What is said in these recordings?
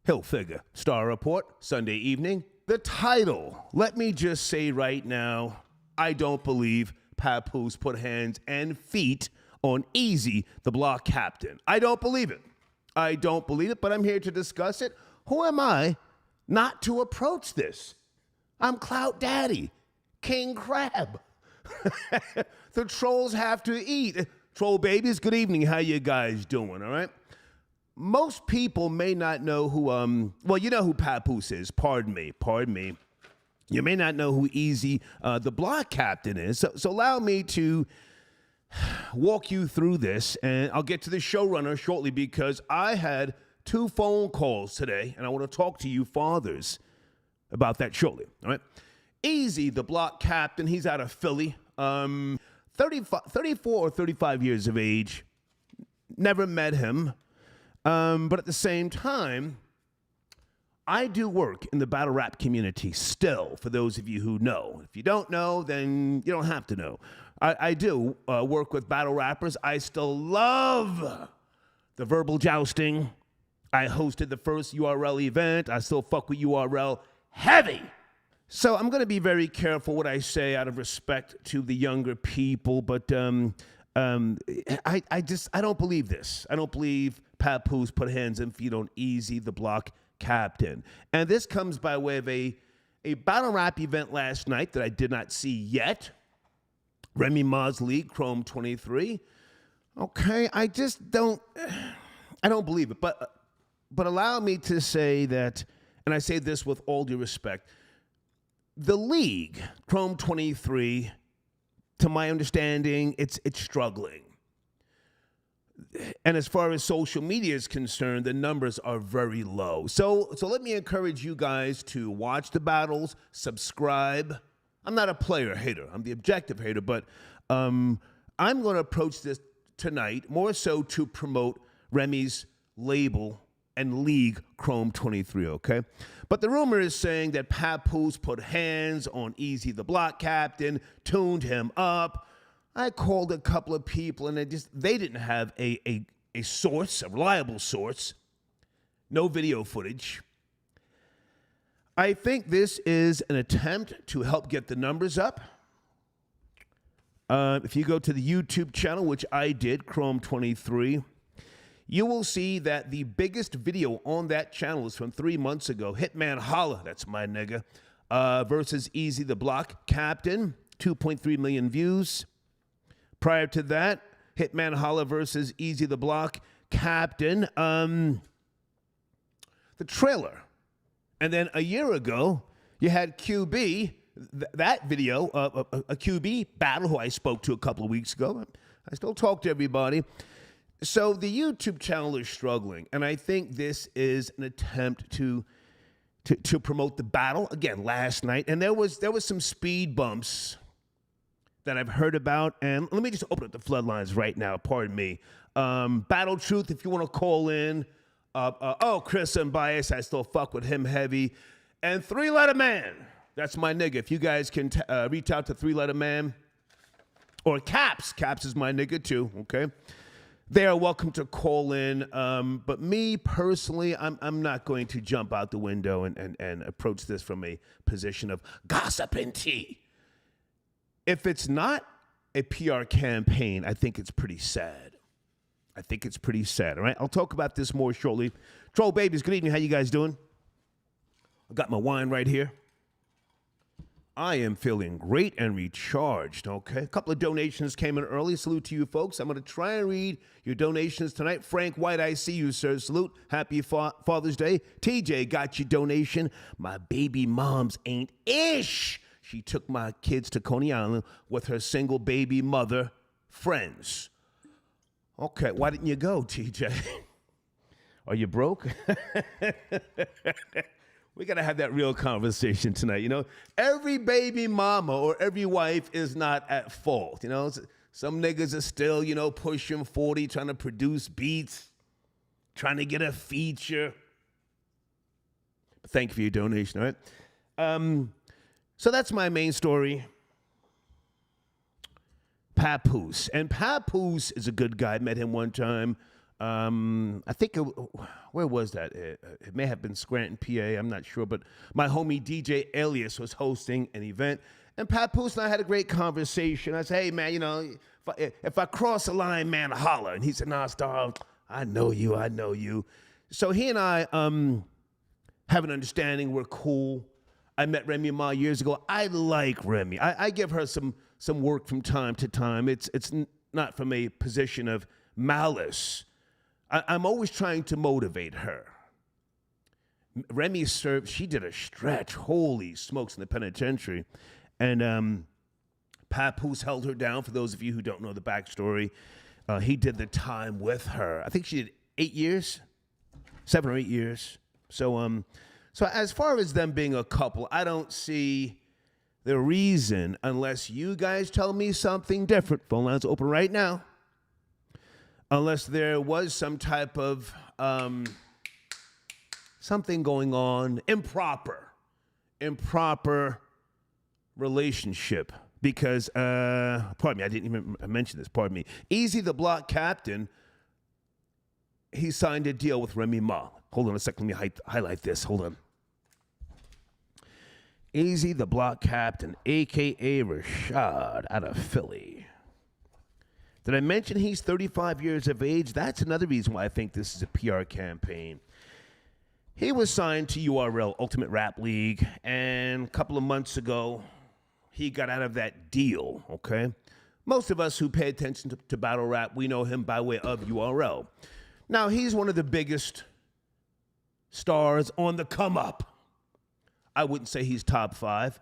Hill figure. Star Report, Sunday evening. The title. Let me just say right now, I don't believe Papoose put hands and feet on Eazy The Block Captain. I don't believe it. I don't believe it, but I'm here to discuss it. Who am I not to approach this? I'm Clout Daddy, King Crab. The trolls have to eat. Troll babies, good evening. How you guys doing, all right? Most people may not know who, well, you know who Papoose is. Pardon me. You may not know who Eazy The Block Captain is. So allow me to walk you through this, and I'll get to the showrunner shortly because I had 2 phone calls today, and I want to talk to you fathers about that shortly, all right? Eazy The Block Captain, he's out of Philly, 34 or 35 years of age. Never met him, but at the same time, I do work in the battle rap community still, for those of you who know. If you don't know, then you don't have to know. I do work with battle rappers. I still love the verbal jousting. I hosted the first URL event. I still fuck with URL heavy. So I'm going to be very careful what I say out of respect to the younger people, but I don't believe this. I don't believe Papoose put hands and feet on Eazy The Block Captain. And this comes by way of a battle rap event last night that I did not see yet. Remy Ma's League, Chrome 23. Okay, I don't believe it. But allow me to say that, and I say this with all due respect, the League, Chrome 23, to my understanding, it's struggling. And as far as social media is concerned, the numbers are very low. So let me encourage you guys to watch the battles, subscribe. I'm not a player hater. I'm the objective hater, but I'm going to approach this tonight more so to promote Remy's label and League Chrome 23, okay? But the rumor is saying that Papoose put hands on Eazy The Block Captain, tuned him up. I called a couple of people, and they didn't have a source, a reliable source. No video footage. I think this is an attempt to help get the numbers up. If you go to the YouTube channel, which I did, Chrome 23, you will see that the biggest video on that channel is from 3 months ago. Hitman Holla, that's my nigga, versus Eazy The Block Captain, 2.3 million views. Prior to that, Hitman Holla versus Eazy The Block Captain, the trailer. And then a year ago, you had QB, that video, a QB battle who I spoke to a couple of weeks ago. I still talk to everybody. So the YouTube channel is struggling, and I think this is an attempt to promote the battle again last night. And there was some speed bumps that I've heard about, and let me just open up the floodlines right now. Pardon me. Battle Truth, if you want to call in. Chris Unbiased, I still fuck with him heavy. And 3-Letter Man, that's my nigga. If you guys can reach out to 3-Letter Man, or Caps is my nigga too, okay? They are welcome to call in, but me personally, I'm not going to jump out the window and approach this from a position of gossip and tea. If it's not a PR campaign, I think it's pretty sad. All right? I'll talk about this more shortly. Troll babies, good evening. How you guys doing? I got my wine right here. I am feeling great and recharged, okay? A couple of donations came in early. Salute to you folks. I'm going to try and read your donations tonight. Frank White, I see you, sir. Salute. Happy Father's Day. TJ got your donation. My baby mom's ain't ish. She took my kids to Coney Island with her single baby mother friends. Okay, why didn't you go, TJ? Are you broke? We got to have that real conversation tonight, you know? Every baby mama or every wife is not at fault, you know? Some niggas are still, you know, pushing 40, trying to produce beats, trying to get a feature. Thank you for your donation, all right? So that's my main story. Papoose. And Papoose is a good guy. I met him one time. I think, where was that? It may have been Scranton, PA. I'm not sure. But my homie DJ Alias was hosting an event. And Papoose and I had a great conversation. I said, hey, man, you know, if I cross the line, man, holler. And he said, nah, Star, I know you. So he and I have an understanding. We're cool. I met Remy Ma years ago. I like Remy. I give her some work from time to time. It's not from a position of malice. I'm always trying to motivate her. Remy served, she did a stretch, holy smokes, in the penitentiary. And Papoose held her down. For those of you who don't know the backstory, he did the time with her. I think she did 8 years, 7 or 8 years. So as far as them being a couple, I don't see the reason, unless you guys tell me something different. Phone lines open right now. Unless there was some type of something going on, improper relationship. Because, pardon me, I didn't even mention this, pardon me. Eazy The Block Captain, he signed a deal with Remy Ma. Hold on a second, let me highlight this, hold on. Eazy The Block Captain, a.k.a. Rashad, out of Philly. Did I mention he's 35 years of age? That's another reason why I think this is a PR campaign. He was signed to URL, Ultimate Rap League, and a couple of months ago, he got out of that deal, okay? Most of us who pay attention to battle rap, we know him by way of URL. Now, he's one of the biggest stars on the come up. I wouldn't say he's top 5.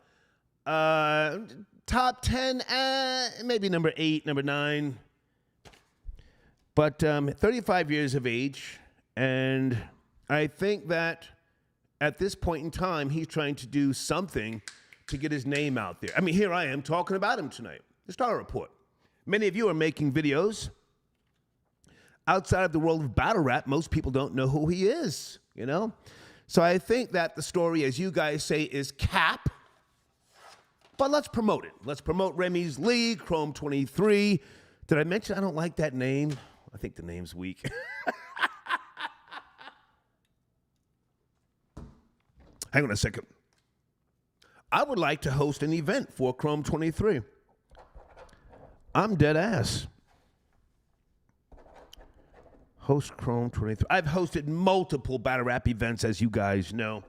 Top 10, maybe number 8, number 9. But 35 years of age, and I think that at this point in time, he's trying to do something to get his name out there. I mean, here I am talking about him tonight. The Star Report. Many of you are making videos. Outside of the world of battle rap, most people don't know who he is, you know? So I think that the story, as you guys say, is cap. But let's promote it. Let's promote Remy's League, Chrome 23. Did I mention I don't like that name? I think the name's weak. Hang on a second. I would like to host an event for Chrome 23. I'm dead ass. Host Chrome 23. I've hosted multiple battle rap events, as you guys know.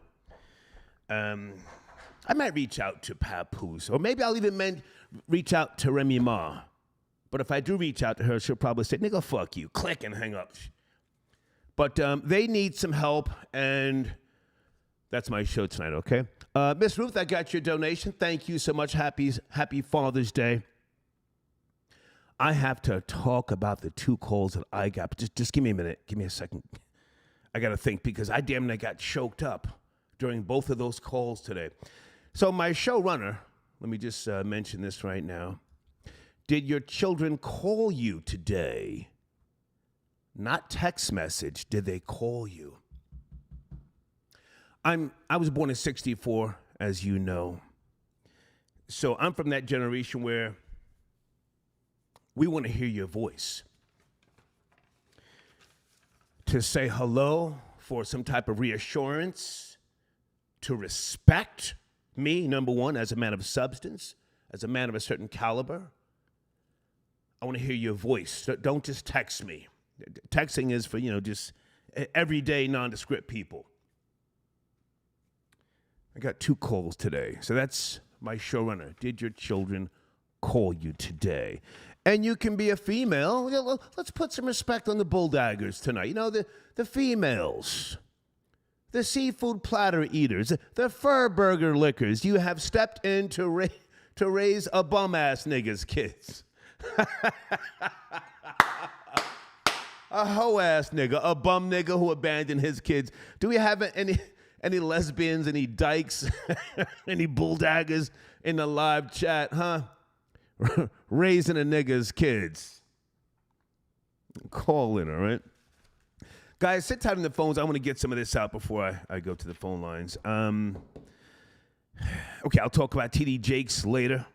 I might reach out to Papoose, or maybe I'll even reach out to Remy Ma. But if I do reach out to her, she'll probably say, nigga, fuck you. Click and hang up. But they need some help, and that's my show tonight, okay? Miss Ruth, I got your donation. Thank you so much. Happy Father's Day. I have to talk about the 2 calls that I got. But just give me a minute. Give me a second. I got to think, because I damn near got choked up during both of those calls today. So my showrunner, let me just mention this right now. Did your children call you today? Not text message. Did they call you? I was born in 64, as you know. So I'm from that generation where we want to hear your voice. To say hello, for some type of reassurance, to respect me, number one, as a man of substance, as a man of a certain caliber. I want to hear your voice. Don't just text me. Texting is for, just everyday nondescript people. I got 2 calls today. So that's my showrunner. Did your children call you today? And you can be a female. Let's put some respect on the bulldaggers tonight. The females, the seafood platter eaters, the fur burger lickers. You have stepped in to raise a bum-ass nigga's kids. A hoe-ass nigga, a bum nigga who abandoned his kids. Do we have any lesbians, any dykes, any bulldaggers in the live chat, huh? Raising a nigga's kids. Call in, all right? Guys, sit tight on the phones. I want to get some of this out before I go to the phone lines. Okay, I'll talk about TD Jakes later.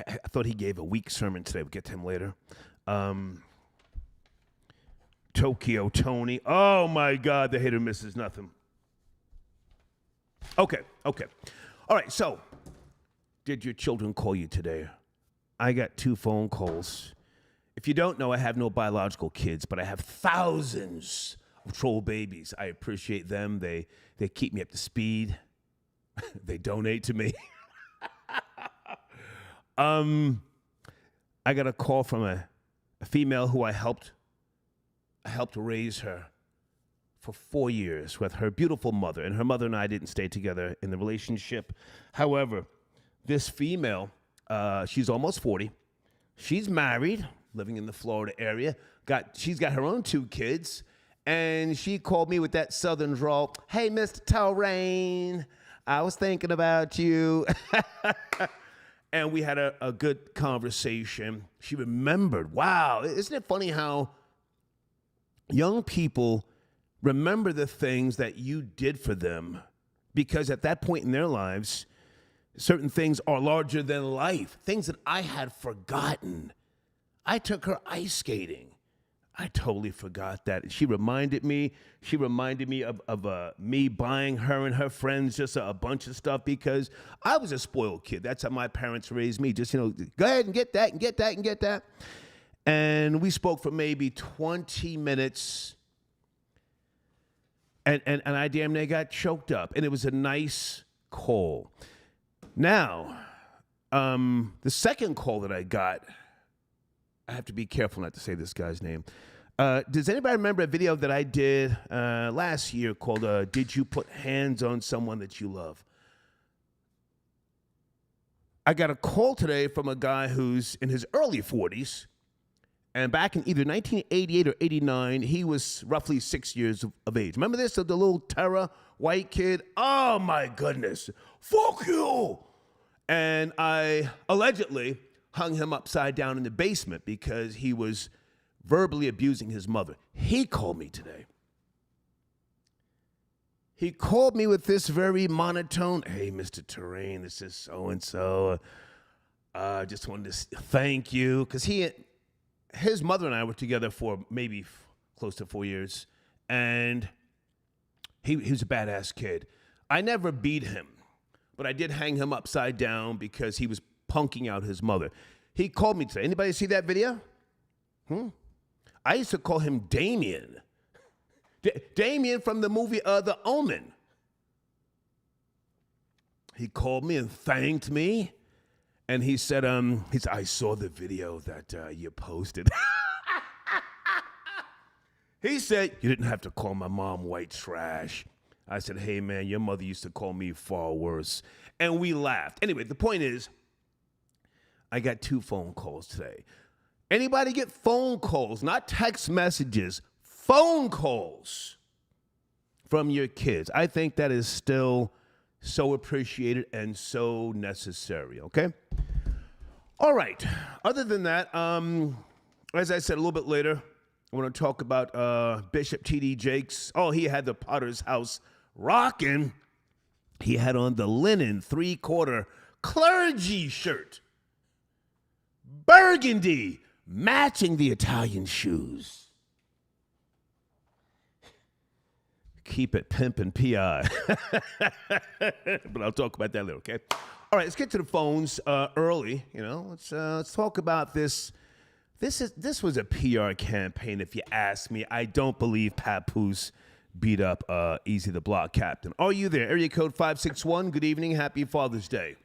I thought he gave a weak sermon today. We'll get to him later. Tokyo Tony. Oh, my God, the hit or miss is nothing. Okay. All right, so did your children call you today? I got 2 phone calls. If you don't know, I have no biological kids, but I have thousands of troll babies. I appreciate them. They keep me up to speed. They donate to me. I got a call from a female who I helped raise her for 4 years with her beautiful mother. And her mother and I didn't stay together in the relationship. However, this female, she's almost 40. She's married, living in the Florida area. She's got her own 2 kids. And she called me with that southern drawl. Hey, Mr. Terrain, I was thinking about you. And we had a good conversation. She remembered. Wow, isn't it funny how young people remember the things that you did for them? Because at that point in their lives, certain things are larger than life, things that I had forgotten. I took her ice skating. I totally forgot that. She reminded me of me buying her and her friends just a bunch of stuff because I was a spoiled kid. That's how my parents raised me. Just, go ahead and get that and get that and get that. And we spoke for maybe 20 minutes. And I damn near got choked up. And it was a nice call. Now, the second call that I got, I have to be careful not to say this guy's name. Does anybody remember a video that I did last year called Did You Put Hands on Someone That You Love? I got a call today from a guy who's in his early 40s. And back in either 1988 or 89, he was roughly 6 years of age. Remember this? The little terror white kid? Oh, my goodness. Fuck you. And I allegedly hung him upside down in the basement because he was verbally abusing his mother. He called me today. He called me with this very monotone, hey, Mr. Terrain, this is so-and-so. Just wanted to thank you. Because his mother and I were together for maybe close to 4 years. And he was a badass kid. I never beat him, but I did hang him upside down because he was punking out his mother. He called me today. Anybody see that video? I used to call him Damien. Damien from the movie The Omen. He called me and thanked me. And he said, I saw the video that you posted. He said, you didn't have to call my mom white trash. I said, hey, man, your mother used to call me far worse. And we laughed. Anyway, the point is, I got 2 phone calls today. Anybody get phone calls, not text messages, phone calls from your kids? I think that is still so appreciated and so necessary, okay? All right. Other than that, as I said a little bit later, I want to talk about Bishop T.D. Jakes. Oh, he had the Potter's House rocking. He had on the linen 3/4 clergy shirt. Burgundy, matching the Italian shoes. Keep it pimpin' P.I. But I'll talk about that later, okay? All right, let's get to the phones early. Let's talk about this. This was a PR campaign, if you ask me. I don't believe Papoose beat up Eazy The Block Captain. Are you there? Area code 561. Good evening. Happy Father's Day.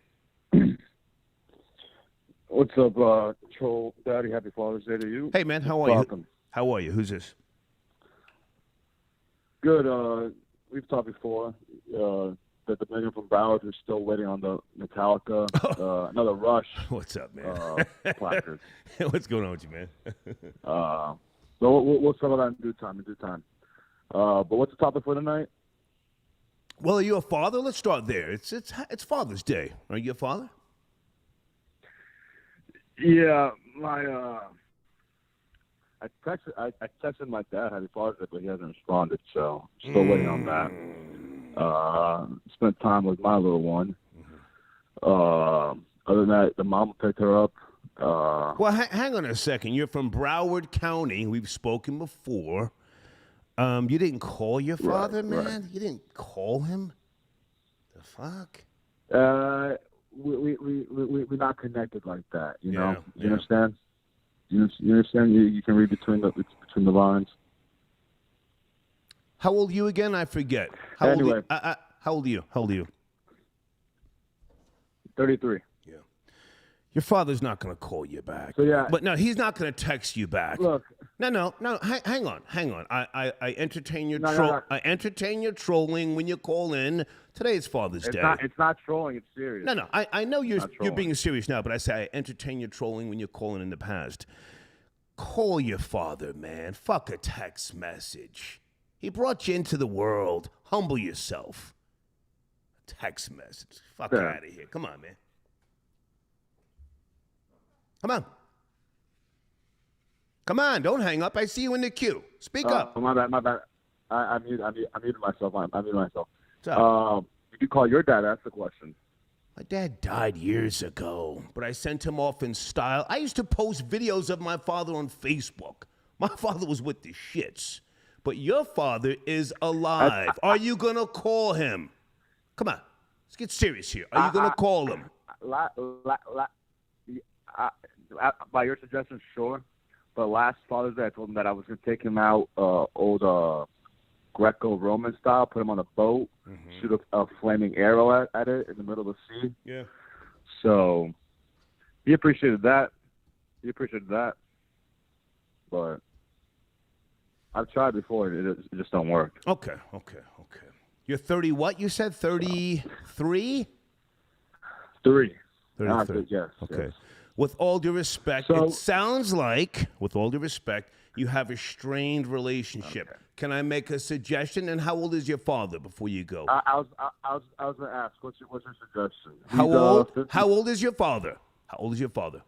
What's up, Troll Daddy? Happy Father's Day to you. Hey, man. How are you? How are you? Who's this? Good. We've talked before that the man from Broward is still waiting on the Metallica, another Rush. What's up, man? Placard. What's going on with you, man? So we'll settle that in due time. But what's the topic for tonight? Well, are you a father? Let's start there. It's Father's Day. Are you a father? Yeah, I texted my dad Happy Father's Day, but he hasn't responded, so still waiting on that. Spent time with my little one. Other than that, the mom picked her up. Well, hang on a second. You're from Broward County. We've spoken before. You didn't call your father, Right. man? You didn't call him? The fuck? We're not connected like that. You Yeah, know. You yeah. understand? You understand? You can read between the lines. How old are you again? I forget. Anyway. How old are you? How old are you? 33. Yeah. Your father's not going to call you back. So yeah. But no, he's not going to text you back. Look. No. Hang on. I entertain your No. I entertain your trolling when you call in. Today is Father's Day. It's not trolling. It's serious. No. I know you're trolling. being serious now, but I say I entertain your trolling when you're calling in the past. Call your father, man. Fuck a text message. He brought you into the world. Humble yourself. A text message. Fuck out of here. Come on, man. Come on, don't hang up. I see you in the queue. Speak up. My bad. I muted myself. I muted myself. What's up? You can call your dad. Ask the question. My dad died years ago, but I sent him off in style. I used to post videos of my father on Facebook. My father was with the shits. But your father is alive. Are you going to call him? Come on. Let's get serious here. Are you going to call him? By your suggestion, sure. But last Father's Day, I told him that I was going to take him out old Greco-Roman style, put him on a boat, shoot a flaming arrow at it in the middle of the sea. Yeah. So he appreciated that. But I've tried before. It just don't work. Okay. You're 30 what? You said 33? 3. 33. Yes. Okay. Yes. With all due respect, So- it sounds like, with all due respect, you have a strained relationship. Okay. Can I make a suggestion? And how old is your father before you go? I was going to ask, what's your suggestion? How He's, old? 50, How old is your father? How old is your father?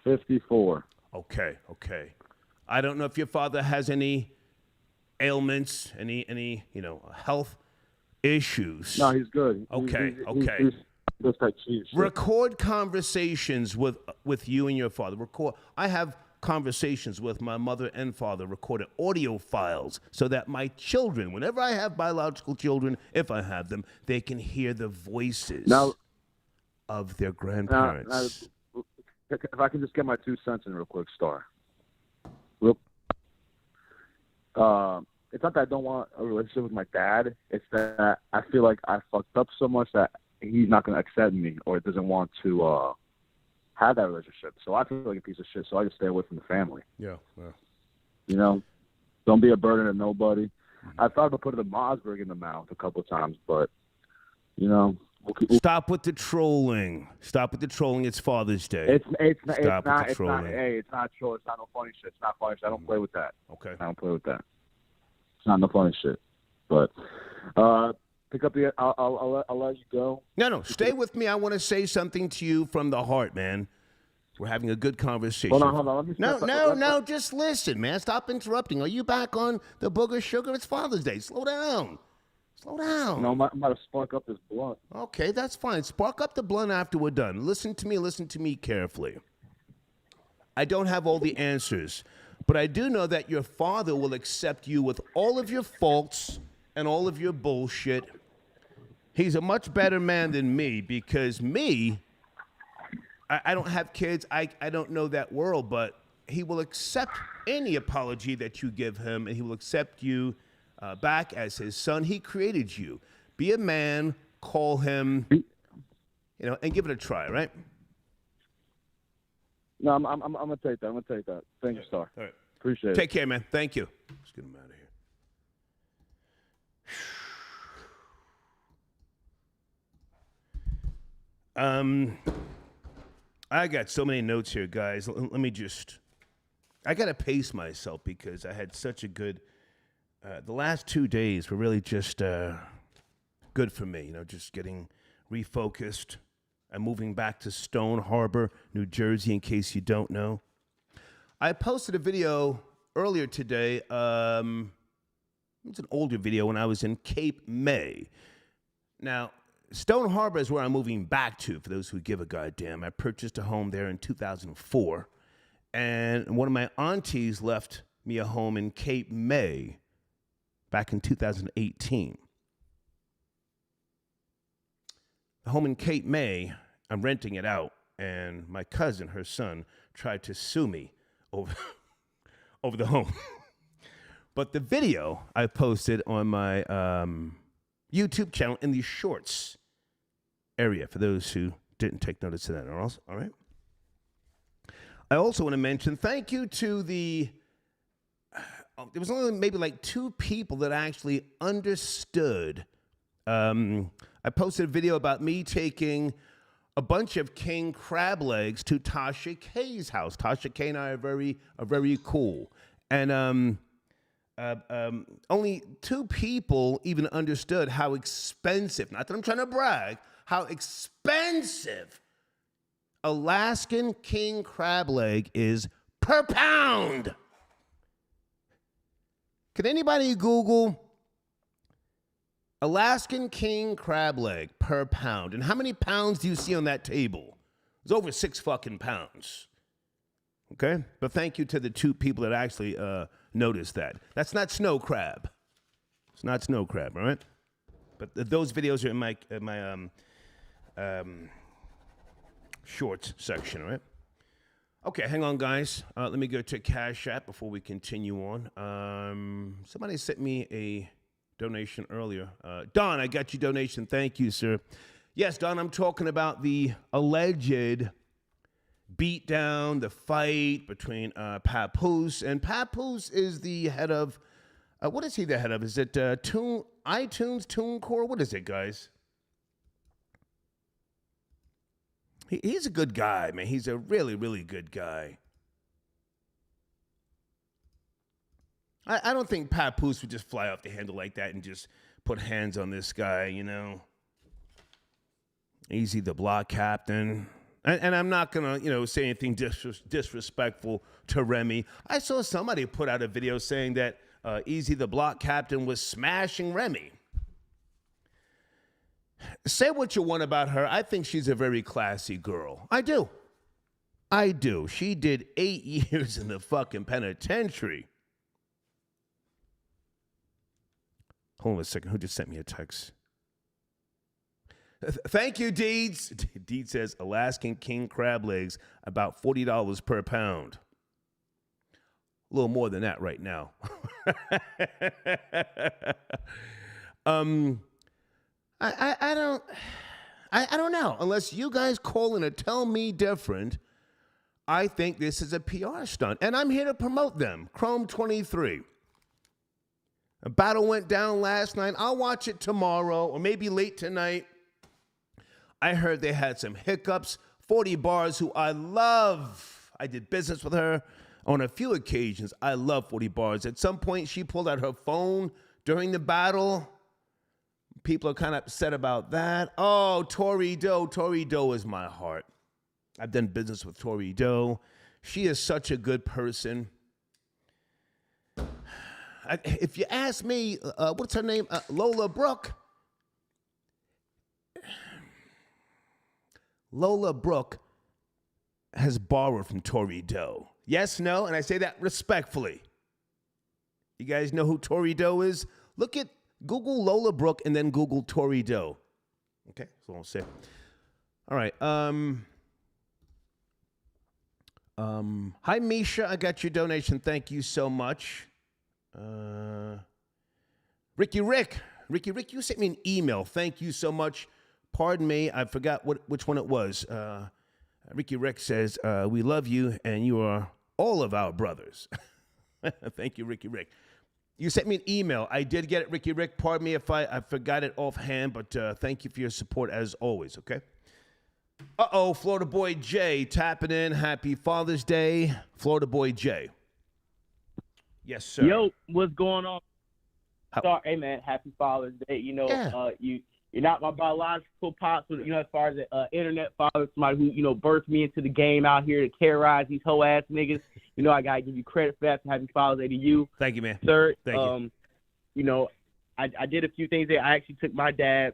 54. Okay. I don't know if your father has any ailments, any health issues. No, he's good. Okay. He's just like cheese. Record conversations with you and your father. I have conversations with my mother and father, recorded audio files, so that my children, whenever I have biological children, if I have them, they can hear the voices of their grandparents. If I can just get my 2 cents in real quick, Star. It's not that I don't want a relationship with my dad. It's that I feel like I fucked up so much that he's not going to accept me or doesn't want to have that relationship. So I feel like a piece of shit. So I just stay away from the family. Yeah. You know, don't be a burden to nobody. Mm-hmm. I thought about putting the Mossberg in the mouth a couple of times, but we'll stop with the trolling. It's Father's Day. It's not trolling. Hey, it's not troll. It's not no funny shit. It's not funny shit. I don't play with that. Okay. I don't play with that. It's not no funny shit. But pick up the. I'll let you go. No. Stay with me. I want to say something to you from the heart, man. We're having a good conversation. Hold on. No. Just listen, man. Stop interrupting. Are you back on the booger sugar? It's Father's Day. Slow down. No, I'm about to spark up this blunt. Okay, that's fine. Spark up the blunt after we're done. Listen to me carefully. I don't have all the answers, but I do know that your father will accept you with all of your faults and all of your bullshit. He's a much better man than me because I don't have kids. I don't know that world, but he will accept any apology that you give him, and he will accept you back as his son. He created you. Be a man, call him, and give it a try, right? No, I'm gonna take that. Thank you, Star. All right. Appreciate it. Take care, man. Thank you. Let's get him out of here. I got so many notes here, guys. Let me I got to pace myself because I had such a good, the last 2 days were really just good for me, just getting refocused. I'm moving back to Stone Harbor, New Jersey, in case you don't know. I posted a video earlier today. It's an older video when I was in Cape May. Now, Stone Harbor is where I'm moving back to, for those who give a goddamn. I purchased a home there in 2004, and one of my aunties left me a home in Cape May back in 2018. The home in Cape May, I'm renting it out, and my cousin, her son, tried to sue me over, over the home. But the video I posted on my YouTube channel in the shorts area, for those who didn't take notice of that. All right. I also want to mention thank you to the, there was only maybe like 2 people that actually understood. I posted a video about me taking a bunch of king crab legs to Tasha K's house. Tasha K and I are very cool. And only 2 people even understood how expensive, not that I'm trying to brag, how expensive Alaskan king crab leg is per pound. Can anybody Google Alaskan king crab leg per pound? And how many pounds do you see on that table? It's over 6 fucking pounds. Okay? But thank you to the 2 people that actually noticed that. That's not snow crab. It's not snow crab, all right? But those videos are in my shorts section, all right? Okay, hang on, guys. Let me go to Cash App before we continue on. Somebody sent me a donation earlier. Don, I got your donation. Thank you, sir. Yes, Don, I'm talking about the alleged beatdown, the fight between Papoose. And Papoose is the head of, what is he the head of? Is it iTunes, Tunecore? What is it, guys? He's a good guy, man. He's a really, really good guy. I don't think Papoose would just fly off the handle like that and just put hands on this guy, you know. Eazy The Block Captain. And I'm not going to, say anything disrespectful to Remy. I saw somebody put out a video saying that Eazy The Block Captain was smashing Remy. Say what you want about her. I think she's a very classy girl. I do. She did 8 years in the fucking penitentiary. Hold on a second. Who just sent me a text? Thank you, Deeds. Deeds says Alaskan king crab legs, about $40 per pound. A little more than that right now. I don't know. Unless you guys call in and tell me different, I think this is a PR stunt. And I'm here to promote them. Chrome 23. A battle went down last night. I'll watch it tomorrow or maybe late tonight. I heard they had some hiccups. 40 Bars, who I love. I did business with her on a few occasions. I love 40 Bars. At some point, she pulled out her phone during the battle. People are kind of upset about that. Oh, Tori Doe. Tori Doe is my heart. I've done business with Tori Doe. She is such a good person. If you ask me, what's her name? Lola Brooke. Lola Brooke has borrowed from Tori Doe. Yes, no, and I say that respectfully. You guys know who Tori Doe is? Google Lola Brooke and then Google Tori Doe. Okay, that's all I'll say. All right. Hi, Misha. I got your donation. Thank you so much. Ricky Rick, you sent me an email. Thank you so much. Pardon me, I forgot which one it was. Ricky Rick says, we love you and you are all of our brothers. Thank you, Ricky Rick. You sent me an email. I did get it, Ricky Rick. Pardon me if I forgot it offhand, but thank you for your support as always, okay? Uh-oh, Florida Boy Jay tapping in. Happy Father's Day, Florida Boy Jay. Yes, sir. Yo, what's going on? Sorry, hey, man, happy Father's Day. You're not my biological pops, as far as an internet father, somebody who, birthed me into the game out here to terrorize these hoe-ass niggas. I got to give you credit for that. Happy Father's Day to you. Thank you, man. Sir, Thank you. I did a few things there. I actually took my dad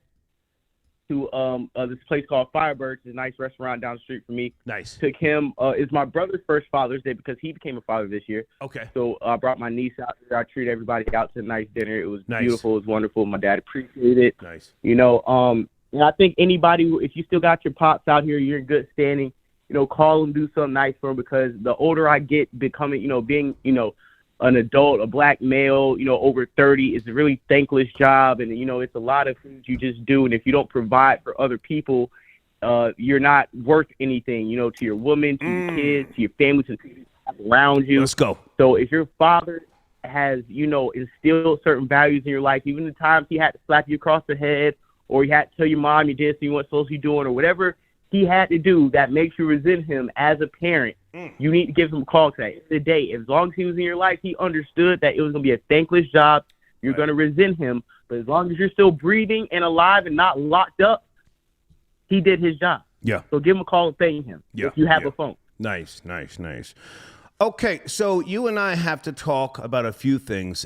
to this place called Firebirds, a nice restaurant down the street from me. Nice. Took him. It's my brother's first Father's Day because he became a father this year. Okay. So I brought my niece out there. I treated everybody out to a nice dinner. It was Nice. beautiful. It was wonderful. My dad appreciated it. Nice. You know, and I think anybody, if you still got your pops out here, you're in good standing, you know, call them, do something nice for them, because the older I get, becoming, you know, being, you know, an adult, a black male, you know, over 30 is a really thankless job. And, you know, it's a lot of things you just do. And if you don't provide for other people, you're not worth anything, you know, to your woman, to your kids, to your family, to the people around you. Let's go. So if your father has, you know, instilled certain values in your life, even the times he had to slap you across the head, or you had to tell your mom you did so you weren't supposed to be doing, or whatever he had to do that makes you resent him as a parent, you need to give him a call today. As long as he was in your life, he understood that it was going to be a thankless job. You're going to resent him. But as long as you're still breathing and alive and not locked up, he did his job. Yeah. So give him a call and thank him if you have a phone. Nice. Okay, so you and I have to talk about a few things.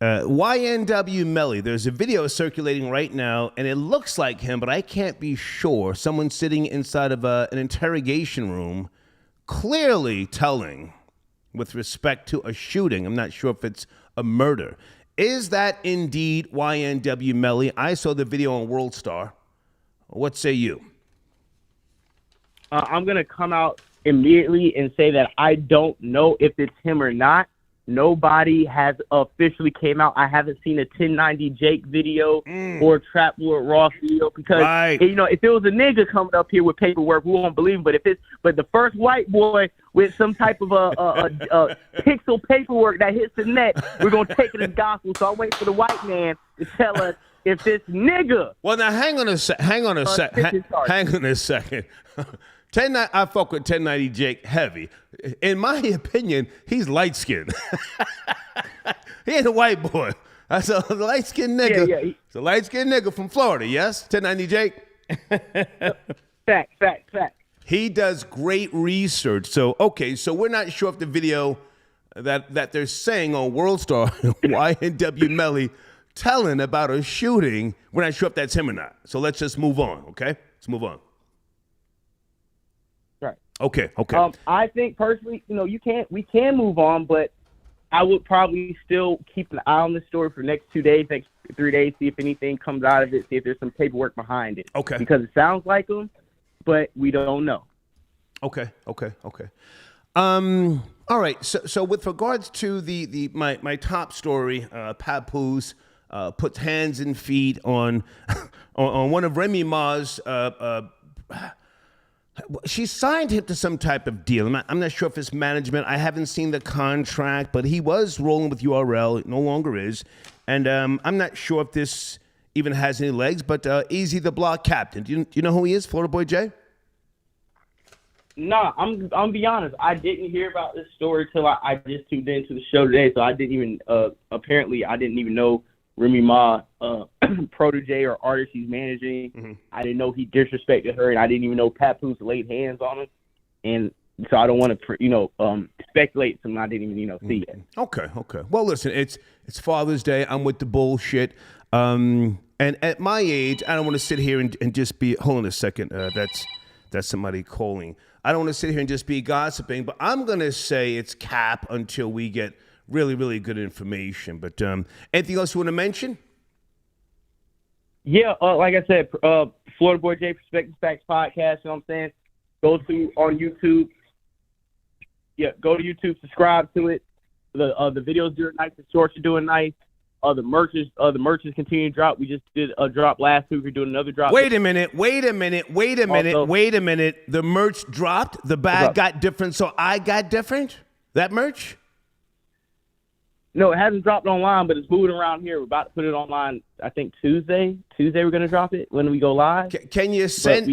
YNW Melly, there's a video circulating right now, and it looks like him, but I can't be sure. Someone sitting inside of an interrogation room, clearly telling, with respect to a shooting, I'm not sure if it's a murder. Is that indeed YNW Melly? I saw the video on World Star. What say you? I'm going to come out immediately and say that I don't know if it's him or not. Nobody has officially came out. I haven't seen a 1090 Jake video or a Trap Lord Ross video, because you know, if it was a nigga coming up here with paperwork, we won't believe him. But but the first white boy with some type of a pixel paperwork that hits the net, we're gonna take it as gospel. So I'll wait for the white man to tell us if this nigga. Well, now hang on a second. I fuck with 1090 Jake heavy. In my opinion, he's light skinned. He ain't a white boy. That's a light skinned nigga. Yeah. He's a light skinned nigga from Florida, yes? 1090 Jake? Fact. He does great research. So, okay, so we're not sure if the video that they're saying on World Star, YNW Melly, telling about a shooting, we're not sure if that's him or not. So let's just move on, okay? Let's move on. Right. Okay. I think personally, you know, we can move on, but I would probably still keep an eye on the story for the next 2 days, next 3 days, see if anything comes out of it, see if there's some paperwork behind it. Okay. Because it sounds like him, but we don't know. Okay. All right. So with regards to my top story, Papoose puts hands and feet on one of Remy Ma's. She signed him to some type of deal. I'm not sure if it's management. I haven't seen the contract, but he was rolling with URL. It no longer is. And I'm not sure if this even has any legs, but Eazy The Block Captain. Do you know who he is, Florida Boy J? No, I'm be honest. I didn't hear about this story till I just tuned into the show today, so I didn't even, apparently I didn't even know Remy Ma, protege or artist he's managing. Mm-hmm. I didn't know he disrespected her, and I didn't even know Papoose laid hands on him. And so I don't want to, speculate something I didn't even, see yet. Okay. Well, listen, it's Father's Day. I'm with the bullshit. And at my age, I don't want to sit here and just be. Hold on a second. That's somebody calling. I don't want to sit here and just be gossiping, but I'm gonna say it's cap until we get really, really good information. But anything else you want to mention? Yeah, like I said, Florida Boy J Perspective Facts podcast. You know what I'm saying? Go to on YouTube. Yeah, go to YouTube, subscribe to it. The videos doing nice, the shorts are doing nice. The merches continue to drop. We just did a drop last week. We're doing another drop. Wait a minute. The merch dropped. The bag got different, so I got different. That merch? No, it hasn't dropped online, but it's moving around here. We're about to put it online. I think Tuesday. Tuesday we're gonna drop it when we go live. Can you send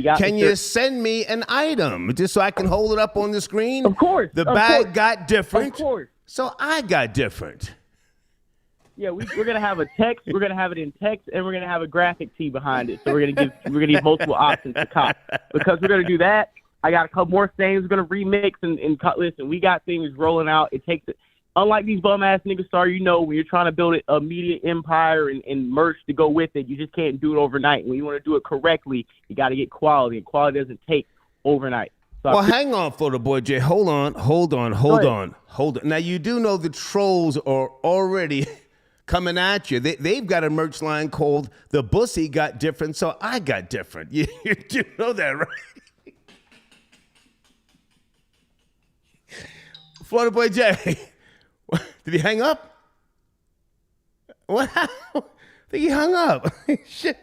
me an item just so I can hold it up on the screen? Of course. The bag got different. Of course. So I got different. Yeah, we're gonna have a text. We're gonna have it in text, and we're gonna have a graphic tee behind it. So we're gonna give multiple options to cop. Because we're gonna do that. I got a couple more things. We're gonna remix and cut list, and we got things rolling out. It takes unlike these bum ass niggas, sorry, you know, when you're trying to build a media empire and merch to go with it, you just can't do it overnight. When you want to do it correctly, you got to get quality, and quality doesn't take overnight. So well, hang on, Florida Boy J. Hold on. Now, you do know the trolls are already coming at you. They've got a merch line called The Bussy Got Different, So I Got Different. You do know that, right? Florida Boy J. Did he hang up? What happened? I think he hung up. Shit.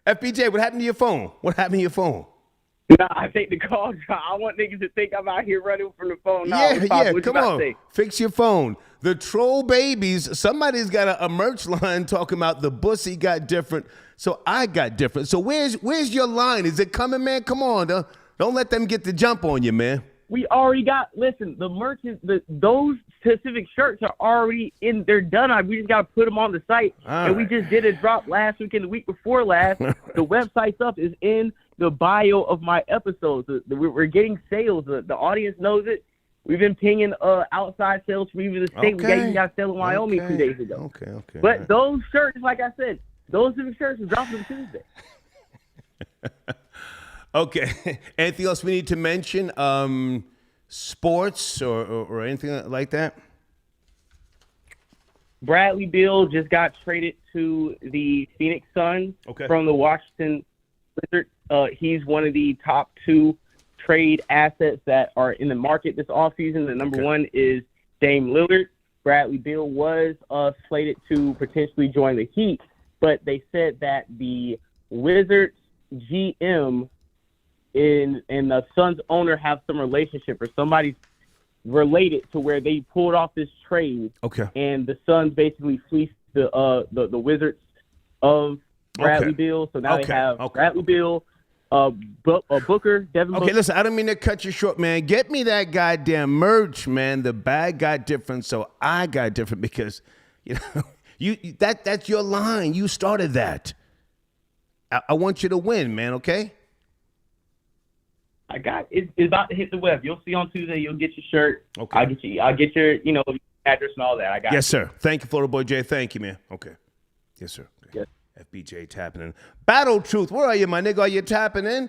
FBJ, what happened to your phone? Nah, I think the call drop. I want niggas to think I'm out here running from the phone. Yeah, come on. Fix your phone. The troll babies, somebody's got a merch line talking about the Bussy got different, so I got different. So where's your line? Is it coming, man? Come on, don't let them get the jump on you, man. We already got, listen, the merch is, those specific shirts are already in, they're done. We just got to put them on the site. And we just did a drop last week and the week before last. The website stuff is in the bio of my episodes. We're getting sales. The audience knows it. We've been pinging outside sales from even the state. Okay. We got sale in Wyoming 2 days ago. Okay. But those shirts, like I said, those specific shirts are dropping on Tuesday. Okay. Anything else we need to mention? Sports or anything like that? Bradley Beal just got traded to the Phoenix Suns from the Washington Wizards. He's one of the top 2 trade assets that are in the market this offseason. The number one is Dame Lillard. Bradley Beal was slated to potentially join the Heat, but they said that the Wizards GM and the Suns owner have some relationship, or somebody's related to where they pulled off this trade. And the Suns basically fleeced the Wizards of Bradley Beal. So now they have Bradley Beal, Booker, Devin Booker. Okay, listen, I don't mean to cut you short, man. Get me that goddamn merch, man. The bag got different, so I got different, because that's your line. You started that. I want you to win, man, okay? I got it's about to hit the web. You'll see on Tuesday. You'll get your shirt. Okay. I'll get your address and all that. I got. Yes, sir. Thank you, Florida Boy J. Thank you, man. Okay. Yes, sir. Okay. Yes. FBJ tapping in. Battle Truth, where are you, my nigga? Are you tapping in?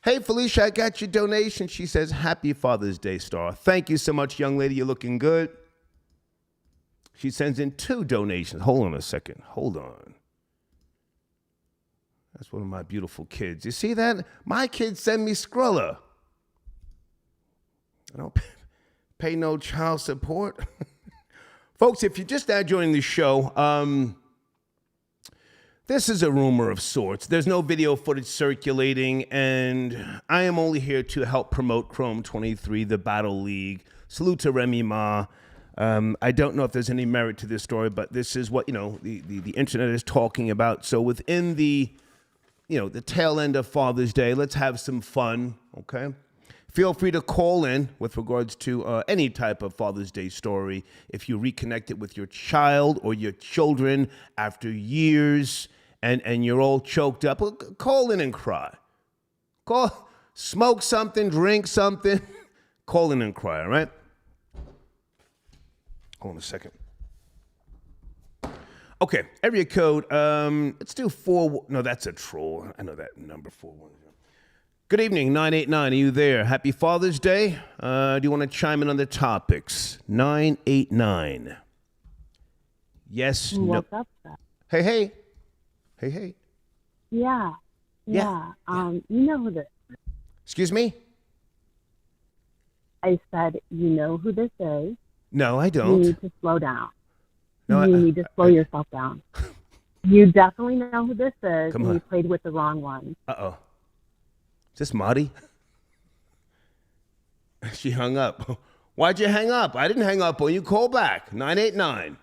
Hey, Felicia, I got your donation. She says, Happy Father's Day, Star. Thank you so much, young lady. You're looking good. She sends in 2 donations. Hold on a second. Hold on. That's one of my beautiful kids. You see that? My kids send me Skrilla. I don't pay no child support. Folks, if you're just now joining the show, this is a rumor of sorts. There's no video footage circulating, and I am only here to help promote Chrome 23, the Battle League. Salute to Remy Ma. I don't know if there's any merit to this story, but this is what, the internet is talking about. So within the tail end of Father's Day, let's have some fun, okay? Feel free to call in with regards to any type of Father's Day story. If you reconnected with your child or your children after years and you're all choked up, call in and cry. Smoke something, drink something, call in and cry, all right? Hold on a second. Okay, area code, let's do 4, no, that's a troll. I know that number, 41. Good evening, 989, are you there? Happy Father's Day. Do you want to chime in on the topics? 989. Yes, no. What's up, sir? Hey. Yeah. You know who this is. Excuse me? I said, you know who this is. No, I don't. You need to slow down. No, you need to slow yourself down. You definitely know who this is, Come and on. you played with the wrong one. Uh-oh. Is this Marty? She hung up. Why'd you hang up? I didn't hang up on you. Call back. 989.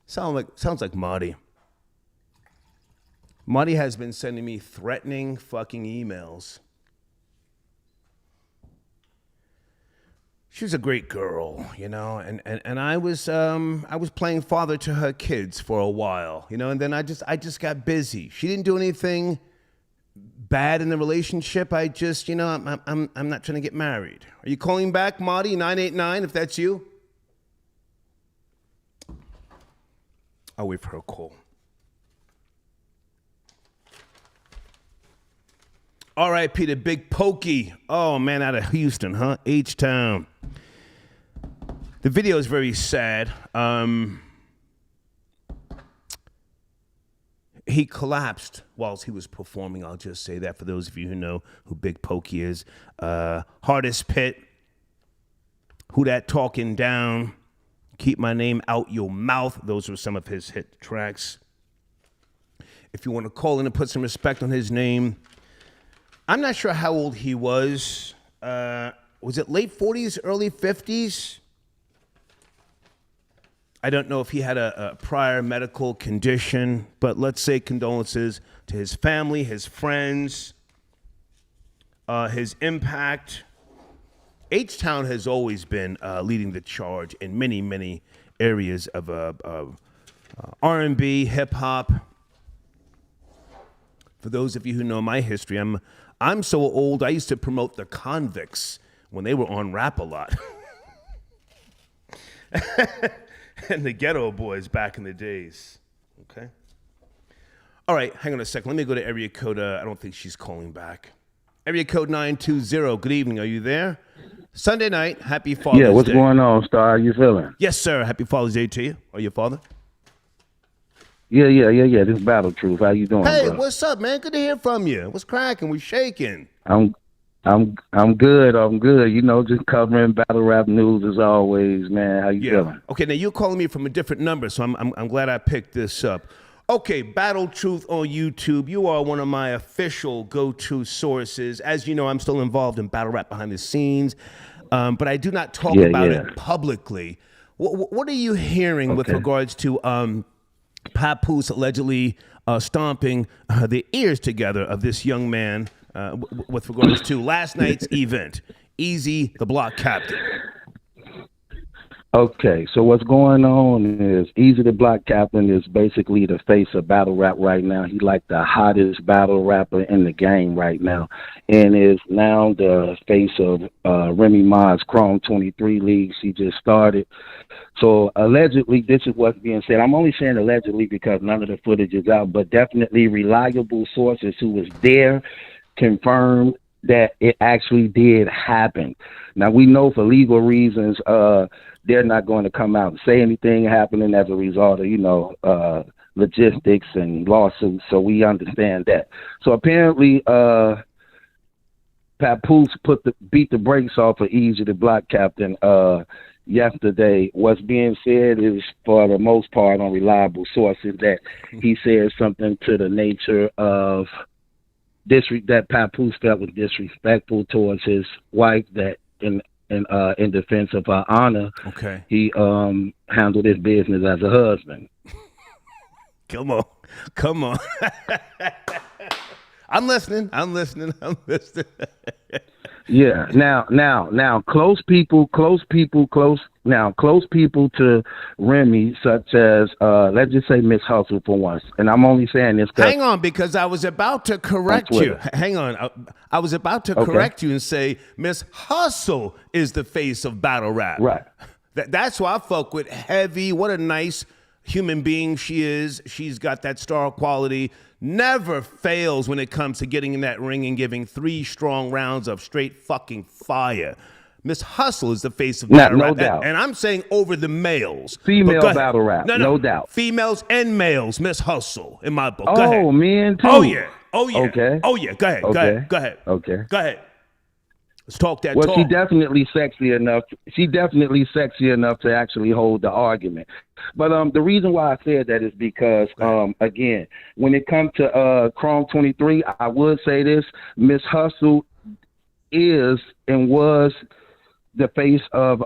Sounds like Marty. Marty has been sending me threatening fucking emails. She was a great girl, and I was playing father to her kids for a while, and then I just got busy. She didn't do anything bad in the relationship. I just, I'm not trying to get married. Are you calling back, Marty 989? If that's you, I'll wait for her call. R.I.P. to Big Pokey. Oh man, out of Houston, huh? H-Town. The video is very sad. He collapsed whilst he was performing. I'll just say that for those of you who know who Big Pokey is. Hardest Pit. Who Dat Talking Down. Keep My Name Out Your Mouth. Those were some of his hit tracks. If you want to call in and put some respect on his name. I'm not sure how old he was. Was it late 40s, early 50s? I don't know if he had a prior medical condition, but let's say condolences to his family, his friends, his impact. H-Town has always been leading the charge in many, many areas of R&B, hip-hop. For those of you who know my history, I'm so old, I used to promote the Convicts when they were on rap a lot. And the Ghetto Boys back in the days. Okay. All right, hang on a second. Let me go to area code. I don't think she's calling back. Area code 920. Good evening. Are you there? Sunday night. Happy Father's Day. Yeah, what's going on, Star? How you feeling? Yes, sir. Happy Father's Day to you. Or your father? Yeah. This is Battle Truth. How you doing, Hey, bro? what's up, man? Good to hear from you. What's cracking? We shaking. I'm good. I'm good. Just covering battle rap news as always, man. How you feeling? Okay, now you're calling me from a different number, so I'm glad I picked this up. Okay, Battle Truth on YouTube. You are one of my official go-to sources. As you know, I'm still involved in battle rap behind the scenes, but I do not talk about it publicly. What are you hearing with regards to Papoose allegedly stomping the ears together of this young man with regards to last night's event, Eazy The Block Captain? Okay, so what's going on is Eazy The Block Captain is basically the face of battle rap right now. He's like the hottest battle rapper in the game right now, and is now the face of Remy Ma's Chrome 23 League. She just started. So allegedly, this is what's being said. I'm only saying allegedly because none of the footage is out, but definitely reliable sources who was there confirmed that it actually did happen. Now, we know for legal reasons, they're not going to come out and say anything happening as a result of, logistics and lawsuits. So we understand that. So apparently, Papoose beat the brakes off of Eazy The Block Captain yesterday. What's being said is, for the most part, on reliable sources, that he said something to the nature of that Papoose felt was disrespectful towards his wife, that in defense of her honor, he handled his business as a husband. Come on. I'm listening. Yeah. Now, close people to Remy, such as let's just say Miss Hustle for once. And I'm only saying this. Hang on, because I was about to correct you. Hang on, I was about to correct you and say Miss Hustle is the face of battle rap. Right. That's why I fuck with Heavy. What a nice human being she is. She's got that star quality. Never fails when it comes to getting in that ring and giving 3 strong rounds of straight fucking fire. Miss Hustle is the face of battle rap. No doubt. And I'm saying over the males. Female battle rap, no doubt. Females and males, Miss Hustle in my book. Go ahead. Men too. Oh, yeah. Okay. Oh, yeah. Go ahead. Okay. Go ahead. Let's talk that talk. Well, she's definitely sexy enough. She's definitely sexy enough to actually hold the argument. But the reason why I said that is because, again, when it comes to Chrome 23, I would say this: Miss Hustle is and was the face of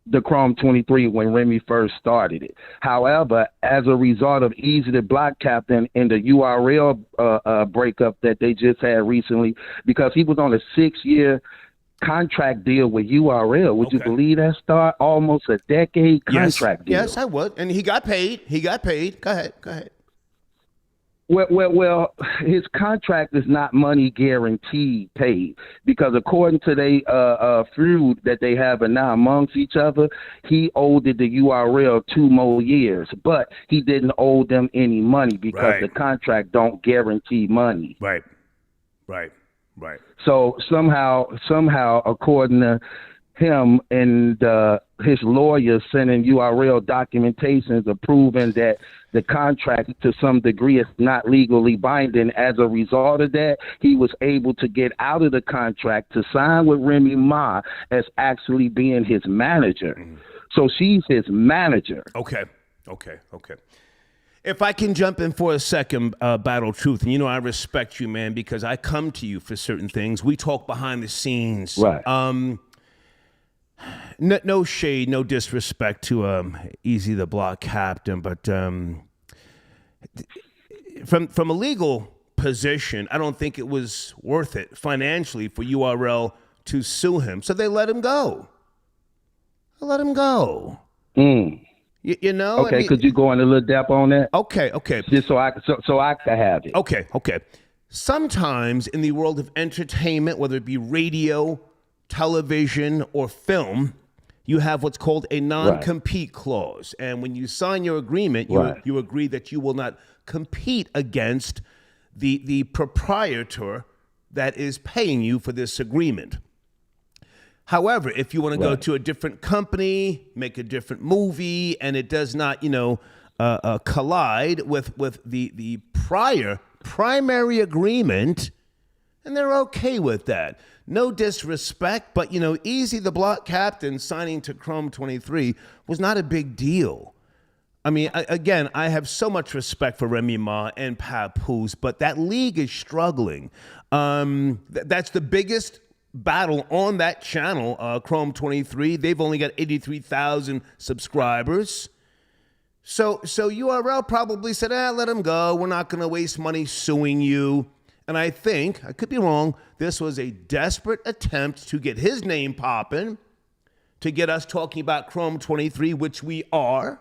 the Chrome 23 when Remy first started it. However, as a result of Eazy The Block Captain and the URL breakup that they just had recently, because he was on a 6-year contract deal with URL. Would you believe that, Star? Almost a decade contract deal. Yes, I would. And he got paid. Go ahead. Well, his contract is not money guaranteed paid because according to the feud that they have now amongst each other, he owed the URL 2 more years, but he didn't owe them any money because the contract don't guarantee money. Right. So somehow, according to him and his lawyers sending URL documentations approving that the contract to some degree is not legally binding. As a result of that, he was able to get out of the contract to sign with Remy Ma as actually being his manager. So she's his manager. Okay. If I can jump in for a second, Battle Truth, and I respect you, man, because I come to you for certain things. We talk behind the scenes. Right. No shade, no disrespect to Eazy The Block Captain, but from a legal position, I don't think it was worth it financially for URL to sue him. So they let him go. You know? Okay, could you go in a little depth on that? Okay. Just so I can have it. Okay. Sometimes in the world of entertainment, whether it be radio, television, or film, you have what's called a non-compete clause. And when you sign your agreement, you agree that you will not compete against the proprietor that is paying you for this agreement. However, if you want to go to a different company, make a different movie, and it does not, collide with the primary agreement, and they're okay with that. No disrespect, but, Eazy The Block Captain signing to Chrome 23 was not a big deal. I mean, again, I have so much respect for Remy Ma and Papoose, but that league is struggling. That's the biggest battle on that channel, Chrome 23. They've only got 83,000 subscribers. So URL probably said, let him go. We're not going to waste money suing you. And I think, I could be wrong, this was a desperate attempt to get his name popping, to get us talking about Chrome 23, which we are.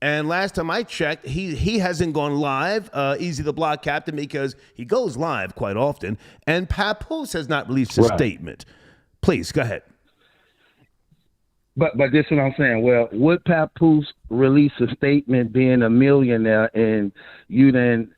And last time I checked, he hasn't gone live, Eazy The Block Captain, because he goes live quite often. And Papoose has not released a statement. Please, go ahead. But this is what I'm saying. Well, would Papoose release a statement being a millionaire and you then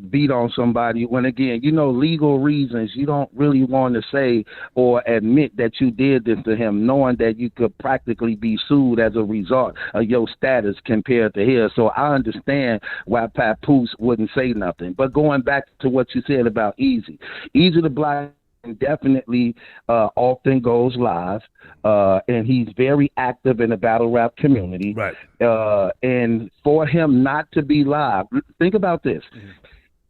beat on somebody when, again, legal reasons you don't really want to say or admit that you did this to him, knowing that you could practically be sued as a result of your status compared to his. So I understand why Papoose wouldn't say nothing. But going back to what you said about Eazy The Block definitely often goes live, and he's very active in the battle rap community. Right. And for him not to be live, think about this.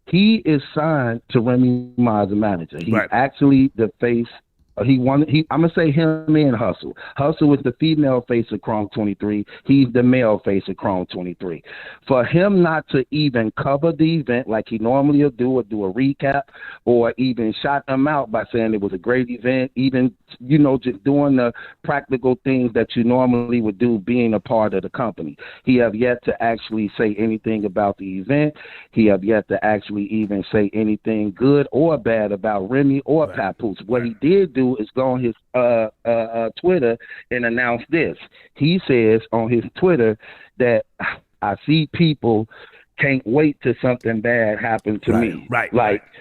He is signed to Remy Ma as a manager. He's actually the face. I'm gonna say him and Hustle. Hustle is the female face of Chrome 23. He's the male face of Chrome 23. For him not to even cover the event like he normally would do, or do a recap, or even shout them out by saying it was a great event, even just doing the practical things that you normally would do, being a part of the company. He have yet to actually say anything about the event. He have yet to actually even say anything good or bad about Remy or Papoose. What he did do is go on his Twitter and announce this. He says on his Twitter that I see people can't wait till something bad happen to me. Right.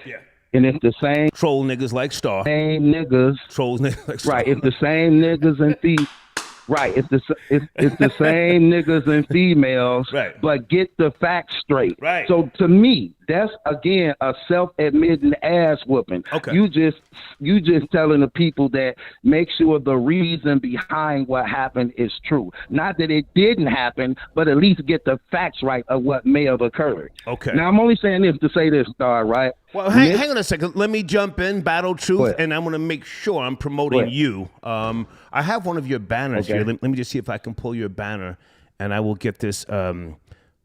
Yeah. And it's the same troll niggas like Star. Same niggas. Trolls niggas like Star. Right. It's the same niggas and thieves. Right, it's the same niggas and females, but get the facts straight. Right. So to me, that's again a self-admitting ass whooping. Okay. You just telling the people that make sure the reason behind what happened is true. Not that it didn't happen, but at least get the facts right of what may have occurred. Okay. Now I'm only saying this to say this, Star, right? Well, hang on a second. Let me jump in, Battle Truth, and I'm going to make sure I'm promoting you. I have one of your banners here. Let me just see if I can pull your banner, and I will get this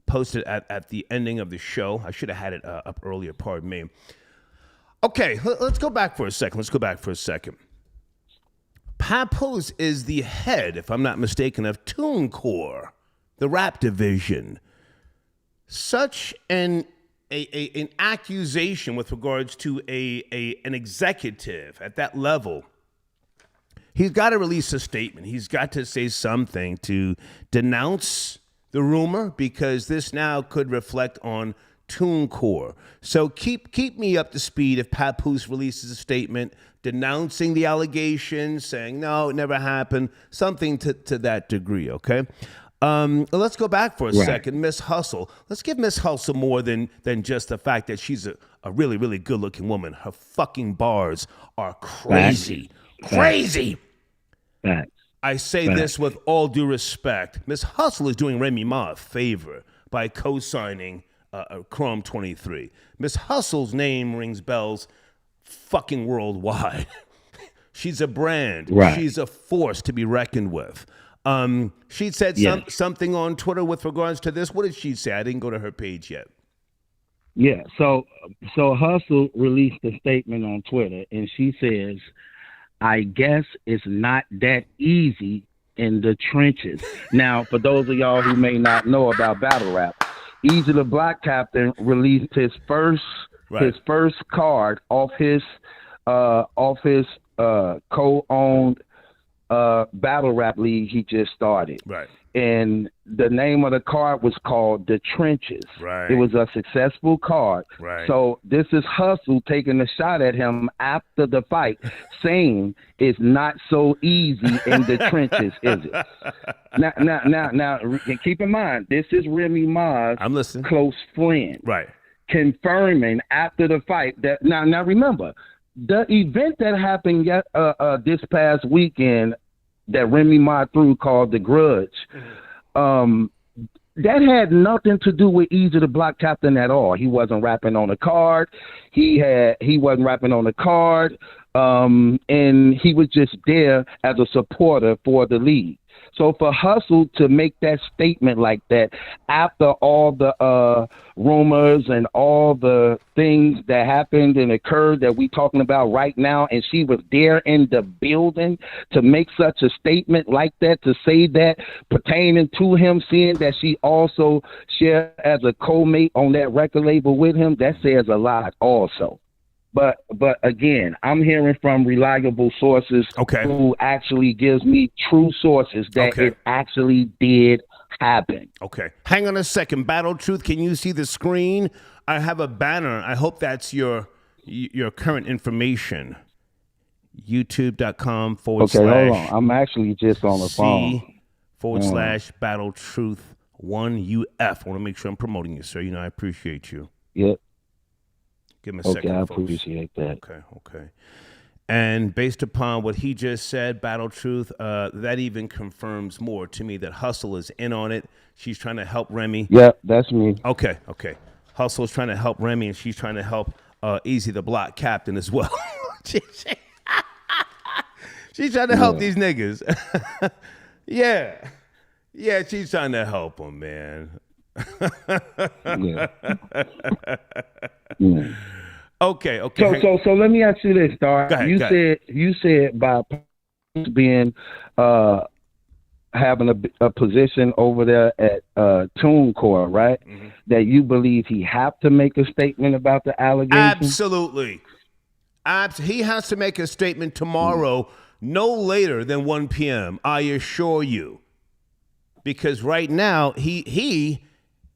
posted at the ending of the show. I should have had it up earlier, pardon me. Okay, let's go back for a second. Papoose is the head, if I'm not mistaken, of Tunecore, the rap division. such an accusation with regards to an executive at that level, he's got to release a statement. He's got to say something to denounce the rumor, because this now could reflect on Tunecore. So keep me up to speed if Papoose releases a statement denouncing the allegations, saying, no, it never happened, something to that degree, okay? Let's go back for a second. Miss Hustle. Let's give Miss Hustle more than just the fact that she's a really, really good-looking woman. Her fucking bars are crazy. Crazy. Facts. I say this with all due respect. Miss Hustle is doing Remy Ma a favor by co-signing Chrome 23. Miss Hustle's name rings bells fucking worldwide. She's a brand. Right. She's a force to be reckoned with. She said something on Twitter with regards to this. What did she say? I didn't go to her page yet. Yeah, so Hustle released a statement on Twitter, and she says, I guess it's not that easy in the trenches. Now, for those of y'all who may not know about battle rap, Eazy The Block Captain released his first card off his co-owned battle rap league he just started. Right. And the name of the card was called The Trenches. Right. It was a successful card. Right. So this is Hustle taking a shot at him after the fight, saying it's not so easy in the trenches, is it? Now, keep in mind, this is Remy Ma's close friend. Right. Confirming after the fight that now remember, the event that happened this past weekend that Remy Ma threw called The Grudge, that had nothing to do with Eazy The Block Captain at all. He wasn't rapping on the card. He wasn't rapping on the card, and he was just there as a supporter for the league. So for Hustle to make that statement like that after all the rumors and all the things that happened and occurred that we talking about right now, and she was there in the building to make such a statement like that, to say that pertaining to him, seeing that she also shared as a co-mate on that record label with him, that says a lot also. But again, I'm hearing from reliable sources who actually gives me true sources that it actually did happen. Okay. Hang on a second. Battle Truth, can you see the screen? I have a banner. I hope that's your current information. YouTube.com / hold on. I'm actually just on the phone. / Battle Truth 1UF. I want to make sure I'm promoting you, sir. You know, I appreciate you. Yep. Give me a second, I folks. appreciate that. Okay. And based upon what he just said, Battle Truth, that even confirms more to me that Hustle is in on it. She's trying to help Remy. Yep, that's me. Okay. Hustle is trying to help Remy, and she's trying to help Eazy The Block Captain as well. She's trying to help these niggas. Yeah, she's trying to help them, man. Okay. So let me ask you this, Star. You said by being having a position over there at Tunecore, right? Mm-hmm. That you believe he have to make a statement about the allegations? Absolutely. He has to make a statement tomorrow, no later than 1 p.m. I assure you, because right now he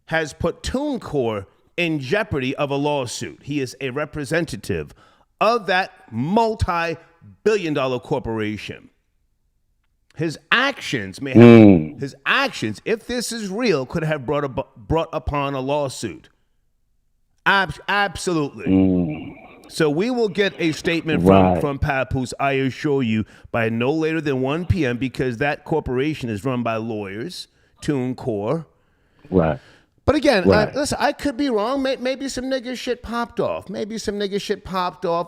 has put Tunecore in jeopardy of a lawsuit. He is a representative of that multi-billion-dollar corporation. His actions if this is real, could have brought upon a lawsuit. Absolutely. So we will get a statement from Papoose, I assure you, by no later than 1 p.m. because that corporation is run by lawyers, Tunecore. Right. But again, listen, I could be wrong. Maybe some nigga shit popped off.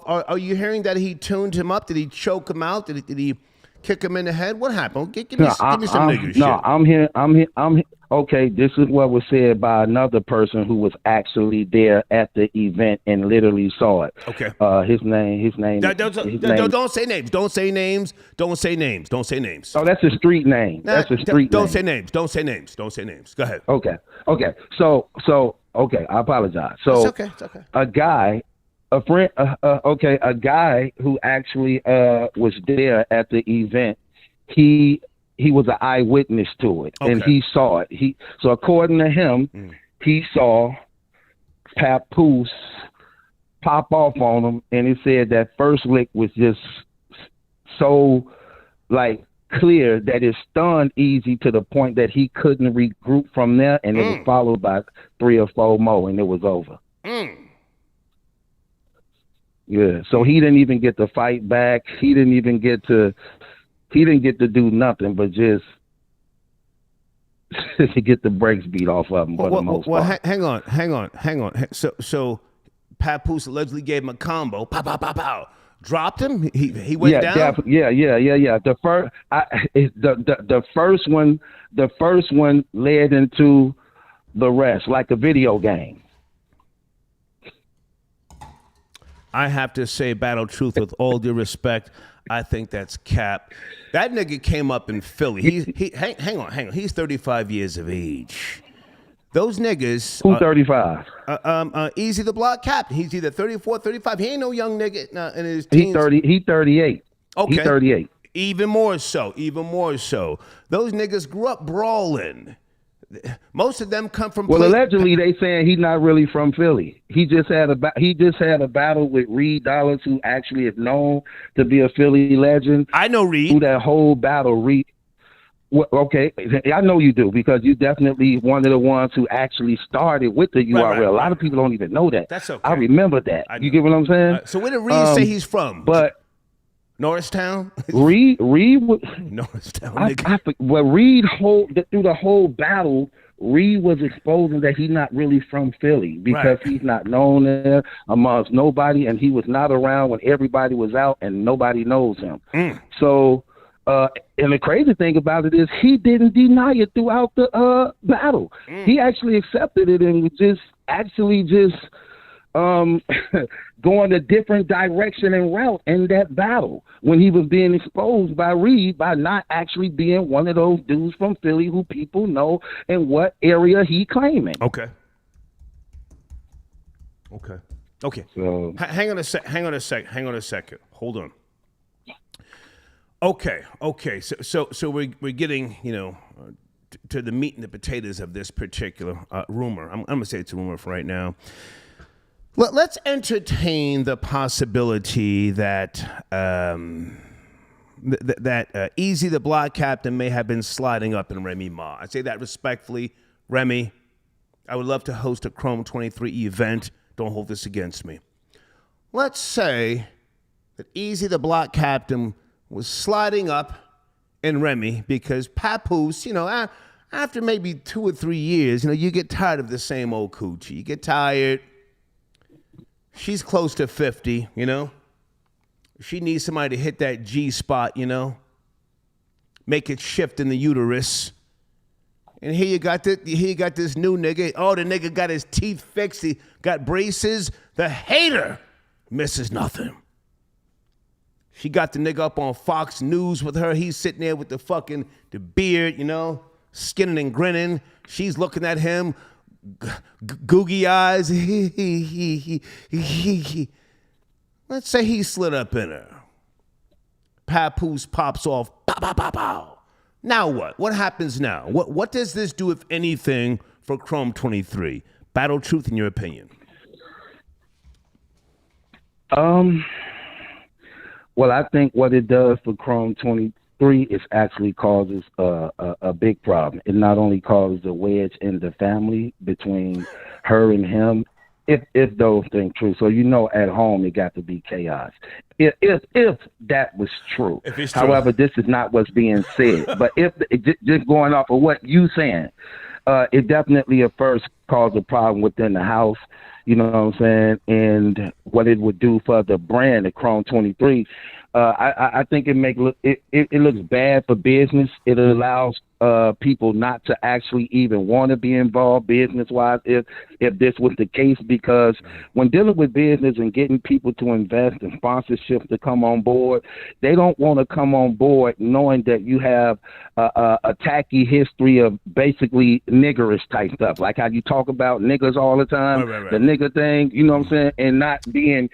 Are you hearing that he tuned him up? Did he choke him out? Did he kick him in the head? What happened? Give me some nigga shit. No, I'm here. okay, this is what was said by another person who was actually there at the event and literally saw it. Okay. His name. Don't say names. Don't say names. Don't say names. Don't say names. Oh, that's a street name. That's a street name. Don't say names. Don't say names. Don't say names. Go ahead. Okay. So, okay, I apologize. So, It's okay. a guy who actually was there at the event, he was an eyewitness to it, and he saw it. So according to him, he saw Papoose pop off on him, and he said that first lick was just so like clear that it stunned Eazy to the point that he couldn't regroup from there, and it was followed by 3 or 4 more, and it was over. Yeah, so he didn't even get to fight back. He didn't get to do nothing but just to get the brakes beat off of him for the most part. Hang on. So Papoose allegedly gave him a combo. Pow, pow, pow, pow. Dropped him. He went down. Yeah. The first one led into the rest, like a video game. I have to say, Battle Truth, with all due respect, I think that's cap. That nigga came up in Philly. Hang on. He's 35 years of age. Those niggas. Who's 35? Eazy the Block Captain. He's either 34, 35. He ain't no young nigga in his teens. He 38. Okay. He's 38. Even more so. Those niggas grew up brawling. Most of them come from. Well, allegedly they saying he's not really from Philly. He just had a battle with Reed Dollars, who actually is known to be a Philly legend. I know Reed. Through that whole battle, Reed. Well, okay, I know you do, because you definitely one of the ones who actually started with the URL. Right. A lot of people don't even know that. That's okay. I remember that. You get what I'm saying? So where did Reed say he's from? But Norristown? Reed Norristown. Reed through the whole battle, Reed was exposing that he's not really from Philly, because he's not known there amongst nobody, and he was not around when everybody was out, and nobody knows him. So, and the crazy thing about it is he didn't deny it throughout the battle. He actually accepted it and was just going a different direction and route in that battle when he was being exposed by Reed by not actually being one of those dudes from Philly who people know and what area he claiming. Okay. So hang on a second. Hold on. Okay. So we're getting, to the meat and the potatoes of this particular rumor. I'm going to say it's a rumor for right now. Let's entertain the possibility that Eazy the Block Captain may have been sliding up in Remy Ma. I say that respectfully. Remy, I would love to host a Chrome 23 event. Don't hold this against me. Let's say that Eazy the Block Captain was sliding up in Remy because Papoose, after maybe 2 or 3 years, you get tired of the same old coochie. You get tired. She's close to 50, She needs somebody to hit that G spot, Make it shift in the uterus. And here you got this new nigga. Oh, the nigga got his teeth fixed. He got braces. The hater misses nothing. She got the nigga up on Fox News with her. He's sitting there with the beard, skinning and grinning. She's looking at him. Googie eyes. Let's say he slid up in her. Papoose pops off. Pow, pow, pow, pow. Now what? What happens now? What does this do, if anything, for Chrome 23? Battle Truth, in your opinion. Well, I think what it does for Chrome 23 is actually causes a big problem. It not only causes a wedge in the family between her and him, if those things true. So at home it got to be chaos. If that was true. If it's true. However, this is not what's being said. But if just going off of what you saying, it definitely at first cause a problem within the house. You know what I'm saying? And what it would do for the brand, the Chrome 23. I think it looks bad for business. It allows people not to actually even want to be involved business-wise if this was the case, because when dealing with business and getting people to invest and sponsorships to come on board, they don't want to come on board knowing that you have a tacky history of basically niggerish type stuff, like how you talk about niggas all the time, right. The nigger thing, you know what I'm saying, and not being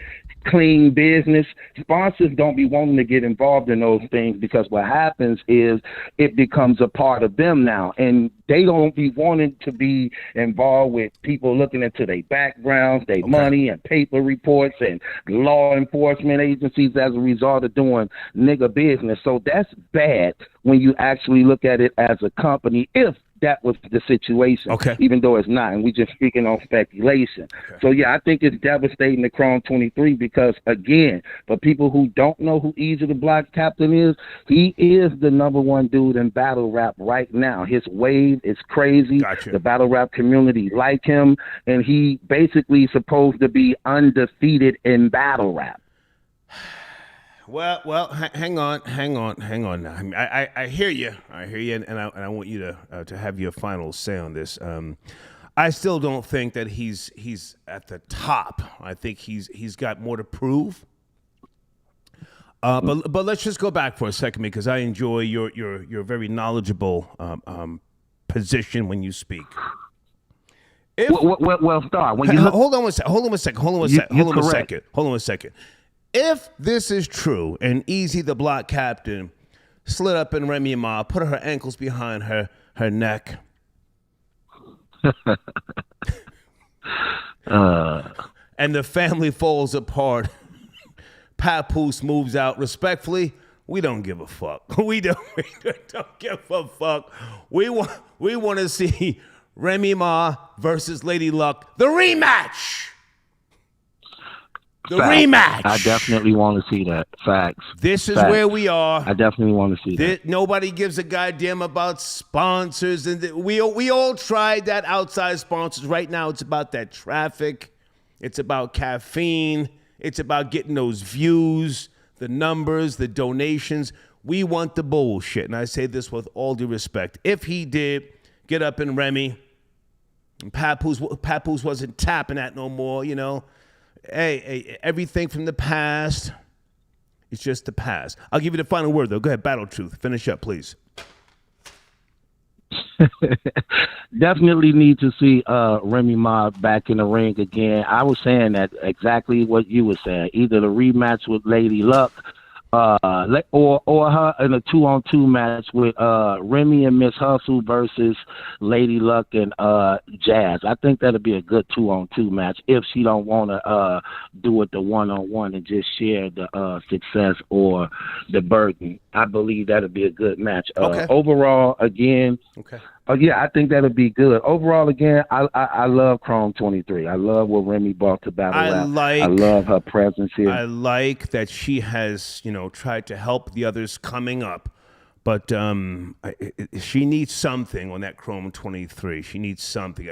clean business. Sponsors don't be wanting to get involved in those things, because what happens is it becomes a part of them now, and they don't be wanting to be involved with people looking into their backgrounds, their money and paper reports and law enforcement agencies as a result of doing nigger business. So that's bad when you actually look at it as a company, if that was the situation, even though it's not, and we just speaking on speculation. So yeah, I think it's devastating to Chrome 23, because again, for people who don't know who Eazy the Block Captain is, he is the #1 dude in battle rap right now. His wave is crazy. The battle rap community like him, and he basically supposed to be undefeated in battle rap. Well, hang on now. I mean, I hear you, and I want you to have your final say on this. I still don't think that he's at the top. I think he's got more to prove. But let's just go back for a second, because I enjoy your very knowledgeable position when you speak. Well, Star, when you look, hold on a second. If this is true, and Eazy the Block Captain slid up in Remy Ma, put her ankles behind her neck, and the family falls apart, Papoose moves out respectfully, we don't give a fuck. We don't give a fuck. We want to see Remy Ma versus Lady Luck, the rematch. Rematch. I definitely want to see that. Facts. This is where we are. I definitely want to see that. Nobody gives a goddamn about sponsors, and we all tried that outside sponsors. Right now, it's about that traffic. It's about caffeine. It's about getting those views, the numbers, the donations. We want the bullshit, and I say this with all due respect. If he did get up in Remy, and Papoose wasn't tapping that no more, you know. Hey, everything from the past, it's just the past. I'll give you the final word, though. Go ahead, Battle Truth. Finish up, please. Definitely need to see Remy Ma back in the ring again. I was saying that exactly what you were saying. Either the rematch with Lady Luck, or her in a 2-on-2 match with Remy and Miss Hustle versus Lady Luck and Jazz. I think that'd be a good 2-on-2 match if she don't want to do it the 1-on-1 and just share the success or the burden. I believe that'd be a good match. Overall, again. Yeah, I think that'll be good. Overall, again, I love Chrome 23. I love what Remy brought to battle rap. I love her presence here. I like that she has, tried to help the others coming up, but she needs something on that Chrome 23. She needs something.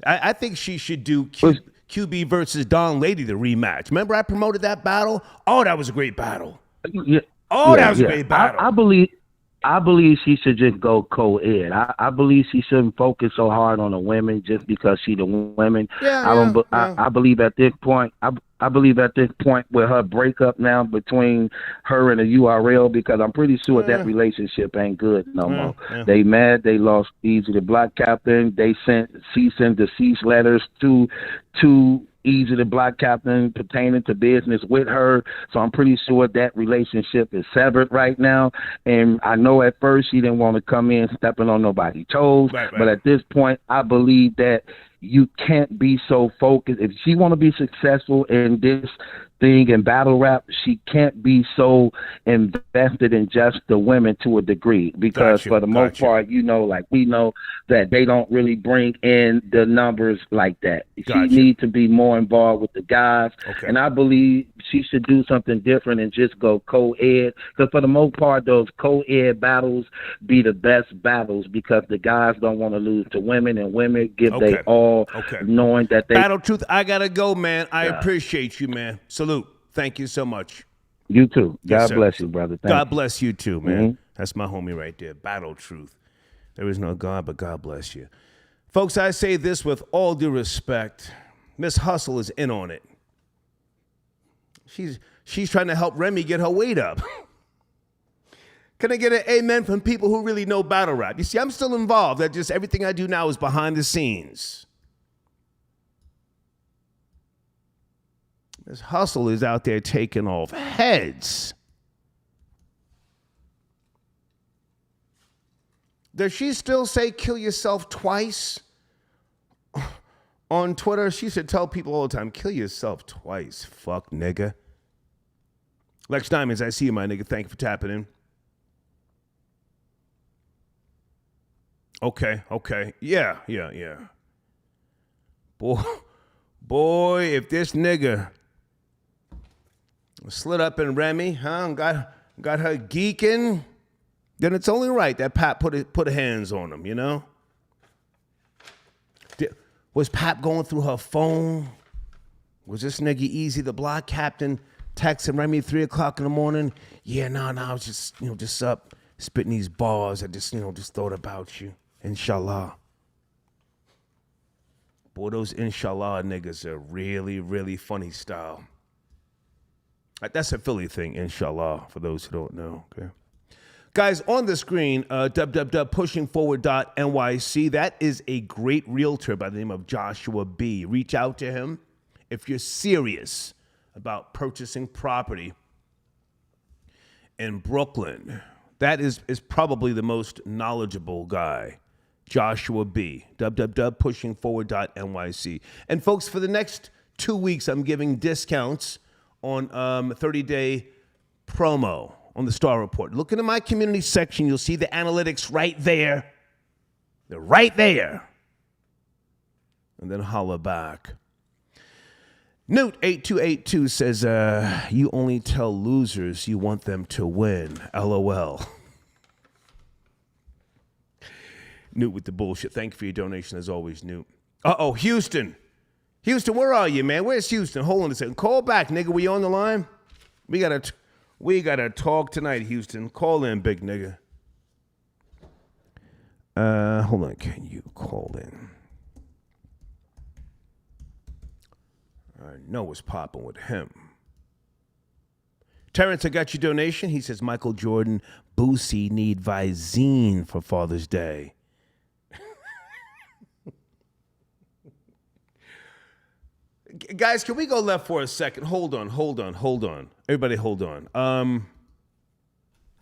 I think she should do QB versus Don Lady, the rematch. Remember I promoted that battle? Oh, that was a great battle. That was a great battle. I believe she should just go co-ed. I believe she shouldn't focus so hard on the women just because she the women. I believe at this point, I believe at this point with her breakup now between her and the URL, because I'm pretty sure that relationship ain't good no more. They mad. They lost Eazy the Block Captain. They sent cease and desist letters to Eazy the Block Captain pertaining to business with her. So I'm pretty sure that relationship is severed right now. And I know at first she didn't want to come in stepping on nobody's toes. But at this point, I believe that you can't be so focused. If she want to be successful in this thing in battle rap, she can't be so invested in just the women to a degree, because for the most part, you know, like we know that they don't really bring in the numbers like that. She needs to be more involved with the guys, and I believe she should do something different and just go co-ed, because for the most part, those co-ed battles be the best battles, because the guys don't want to lose to women, and women give they all, knowing that they... Battle Truth, I gotta go, man. I appreciate you, man. Salute. Thank you so much. You too. God bless you, brother. God bless you too, man. That's my homie right there. Battle Truth. There is no God, but God bless you. Folks, I say this with all due respect. Miss Hustle is in on it. She's trying to help Remy get her weight up. Can I get an amen from people who really know battle rap? You see, I'm still involved. That just everything I do now is behind the scenes. This Hustle is out there taking off heads. Does she still say kill yourself twice? On Twitter, she should tell people all the time, kill yourself twice, fuck nigga. Lex Diamonds, I see you, my nigga. Thank you for tapping in. Okay. Yeah. Boy, if this nigga slid up in Remy, got her geeking, then it's only right that Pap put hands on him, you know? Was Pap going through her phone? Was this nigga Eazy the Block Captain texting Remy at 3 o'clock in the morning? Yeah, no, I was just up spitting these bars. I just thought about you. Inshallah. Boy, those inshallah niggas are really, really funny style. That's a Philly thing, inshallah, for those who don't know, okay? Guys, on the screen, www.pushingforward.nyc. That is a great realtor by the name of Joshua B. Reach out to him if you're serious about purchasing property in Brooklyn. That is probably the most knowledgeable guy, Joshua B. www.pushingforward.nyc. And folks, for the next 2 weeks, I'm giving discounts on 30-day promo on the Star Report. Look into my community section. You'll see the analytics right there. They're right there. And then holla back. Newt8282 says, you only tell losers you want them to win. LOL. Newt with the bullshit. Thank you for your donation as always, Newt. Uh-oh, Houston. Houston, where are you, man? Where's Houston? Hold on a second. Call back, nigga. We on the line? We gotta talk tonight, Houston. Call in, big nigga. Hold on. Can you call in? I know what's popping with him. Terrence, I got your donation. He says Michael Jordan, Boosie need Visine for Father's Day. Guys, can we go left for a second? Hold on. Everybody hold on.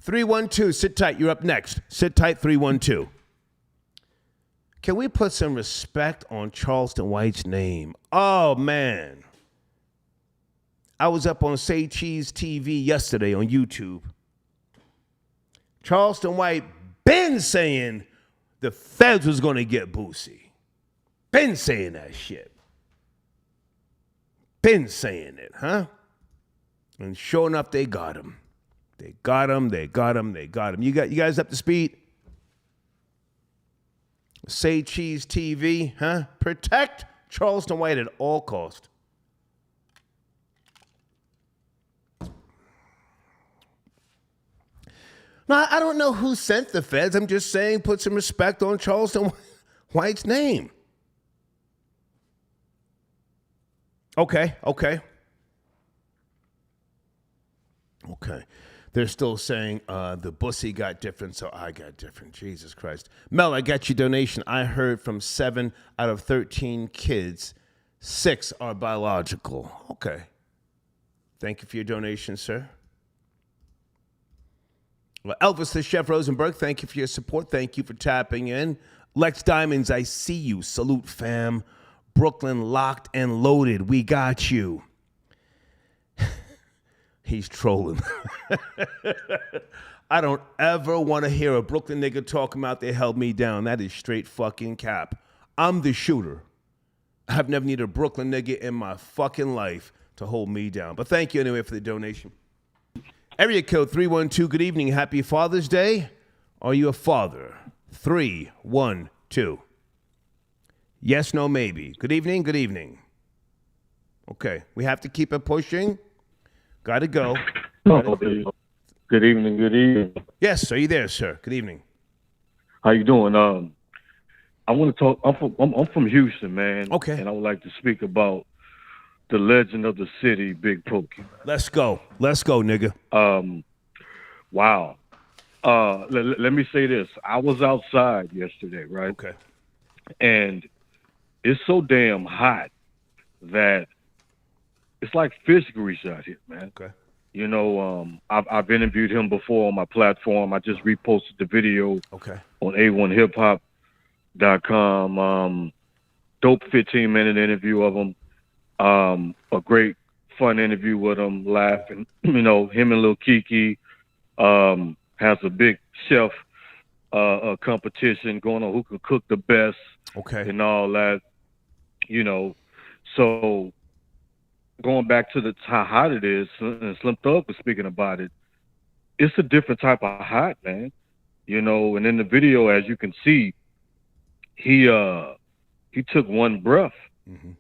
312, sit tight. You're up next. Sit tight, 312. Can we put some respect on Charleston White's name? Oh, man. I was up on Say Cheese TV yesterday on YouTube. Charleston White been saying the feds was going to get Boosie. Been saying that shit. Been saying it, huh? And sure enough, they got him. They got him. You guys up to speed? Say Cheese TV, huh? Protect Charleston White at all cost. No, I don't know who sent the feds. I'm just saying put some respect on Charleston White's name. Okay. They're still saying the bussy got different, so I got different. Jesus Christ. Mel, I got your donation. I heard from 7 out of 13 kids, 6 are biological. Okay. Thank you for your donation, sir. Well, Elvis the Chef Rosenberg, thank you for your support. Thank you for tapping in. Lex Diamonds, I see you. Salute, fam. Brooklyn locked and loaded. We got you. He's trolling. I don't ever want to hear a Brooklyn nigga talking about they held me down. That is straight fucking cap. I'm the shooter. I've never needed a Brooklyn nigga in my fucking life to hold me down. But thank you anyway for the donation. Area code 312, good evening. Happy Father's Day. Are you a father? 312. Yes, no, maybe. Good evening, good evening. Okay, we have to keep it pushing. Gotta go. Good evening, good evening. Yes, are you there, sir? Good evening. How you doing? I want to talk. I'm from Houston, man. Okay. And I would like to speak about the legend of the city, Big Pokey. Let's go, nigga. Wow. Let me say this. I was outside yesterday, right? Okay. And it's so damn hot that it's like fish grease out here, man. Okay. You know, I've interviewed him before on my platform. I just reposted the video on A1HipHop.com. Dope 15-minute interview of him. A great, fun interview with him, laughing. You know, him and Lil Kiki has a big chef competition going on, who can cook the best and all that. You know, so going back to how hot it is, and Slim Thug was speaking about it, it's a different type of hot, man. You know, and in the video, as you can see, he took one breath, and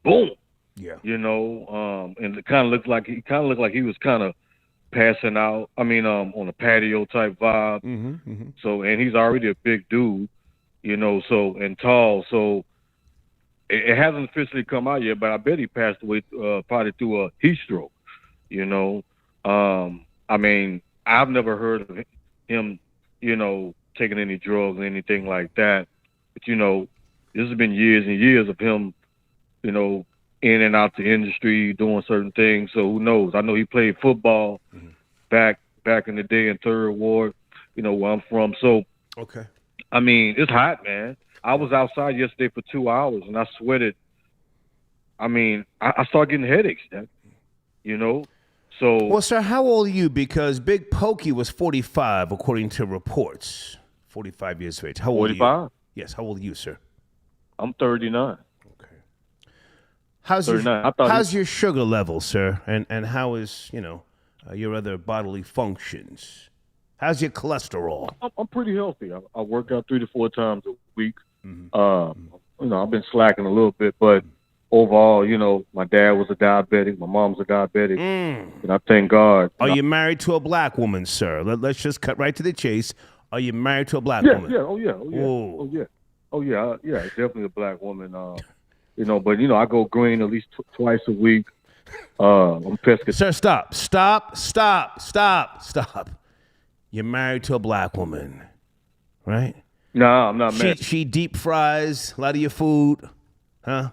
boom. Yeah. You know, and it kind of looked like he was kind of passing out. I mean, on a patio type vibe. So, and he's already a big dude, you know, so, and tall. So it hasn't officially come out yet, but I bet he passed away probably through a heat stroke, you know. I mean, I've never heard of him, you know, taking any drugs or anything like that. But, you know, this has been years and years of him, you know, in and out the industry, doing certain things. So who knows? I know he played football back in the day in Third Ward, you know, where I'm from. So, I mean, it's hot, man. I was outside yesterday for 2 hours and I sweated. I mean, I started getting headaches, man, you know? So. Well, sir, how old are you? Because Big Pokey was 45, according to reports. 45 years of age. How old are you? 45? Yes, how old are you, sir? I'm 39. Okay. How's your sugar level, sir? And how is, you know, your other bodily functions? How's your cholesterol? I'm pretty healthy. I work out 3 to 4 times a week. You know, I've been slacking a little bit, but overall, you know, my dad was a diabetic, my mom's a diabetic, and I thank God. Are you married to a black woman, sir? Let's just cut right to the chase. Are you married to a black woman? Yeah, definitely a black woman. You know, but you know, I go green at least twice a week. I'm pescatarian. Sir, stop. You're married to a black woman, right? No, I'm not married. She deep fries a lot of your food, huh?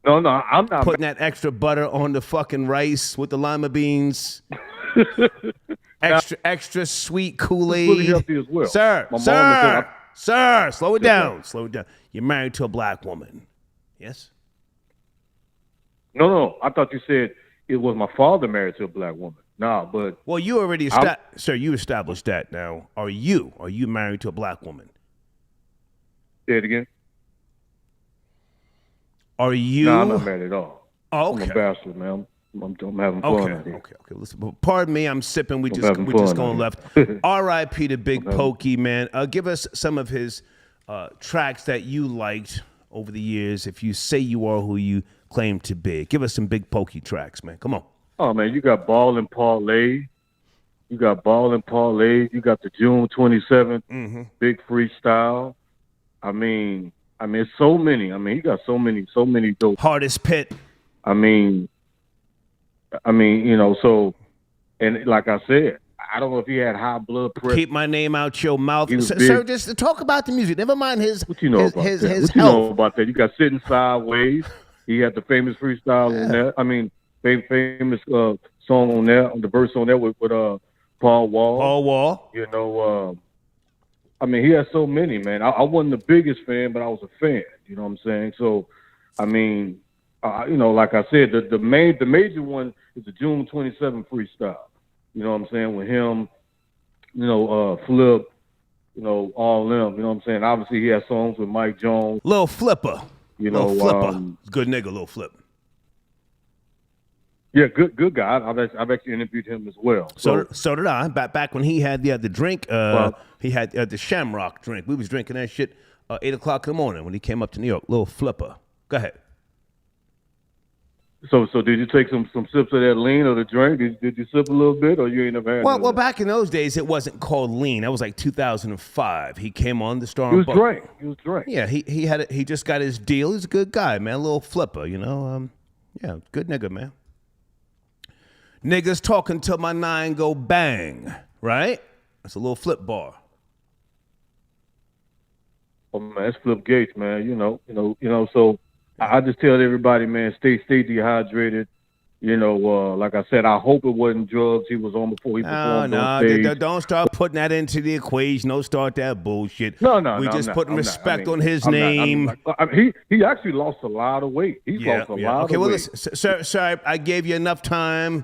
No, I'm not. Putting that extra butter on the fucking rice with the lima beans. extra sweet Kool-Aid. Really healthy as well. Sir, slow it down. You're married to a black woman. Yes? No. I thought you said it was my father married to a black woman. Nah, but. Well, you already sir, you established that. Now, are you married to a black woman? Say it again. Are you? No, I'm not married at all. Oh, okay. I'm a bastard, man. I'm having fun out here. Okay. Listen, pardon me, I'm sipping. We just going left. R.I.P. to Big Pokey, man. Give us some of his tracks that you liked over the years. If you say you are who you claim to be, give us some Big Pokey tracks, man. Come on. Oh man, you got Ball and Parlay. You got the June 27th Big Freestyle. I mean, it's so many. I mean, he got so many dope. Hardest Pit. I mean, you know, so, and like I said, I don't know if he had high blood pressure. Keep my name out your mouth. Sir, just talk about the music. Never mind his What you know about his that? health. What you know about that? You got Sitting Sideways. He had the famous freestyle on that. I mean, famous song on there, the verse on there with Paul Wall. You know, I mean, he has so many, man. I wasn't the biggest fan, but I was a fan. You know what I'm saying? So, I mean, you know, like I said, the major one is the June 27th freestyle. You know what I'm saying? With him, you know, Flip, you know, all them. You know what I'm saying? Obviously, he has songs with Mike Jones. Lil Flipper. You know, Lil Flipper. Good nigga, Lil Flip. Yeah, good guy. I've actually interviewed him as well. So did I. Back when he had the drink, he had the Shamrock drink. We was drinking that shit 8 o'clock in the morning when he came up to New York. Lil Flipper. Go ahead. So did you take some sips of that lean or the drink? Did you sip a little bit, or you ain't never had? Well, back in those days, it wasn't called lean. That was like 2005. He came on the Star. He was drink. Yeah, he had it. He just got his deal. He's a good guy, man. A little flipper, you know. Yeah, good nigga, man. Niggas talking till my 9 go bang, right? That's a little flip bar. Oh man, it's Flip Gates, man. You know. So I just tell everybody, man, stay dehydrated. You know, like I said, I hope it wasn't drugs he was on before he performed on stage. Don't start putting that into the equation. Don't start that bullshit. No. We just putting respect on his name. He actually lost a lot of weight. He's lost a lot of weight. Okay, well, listen, sir, I gave you enough time.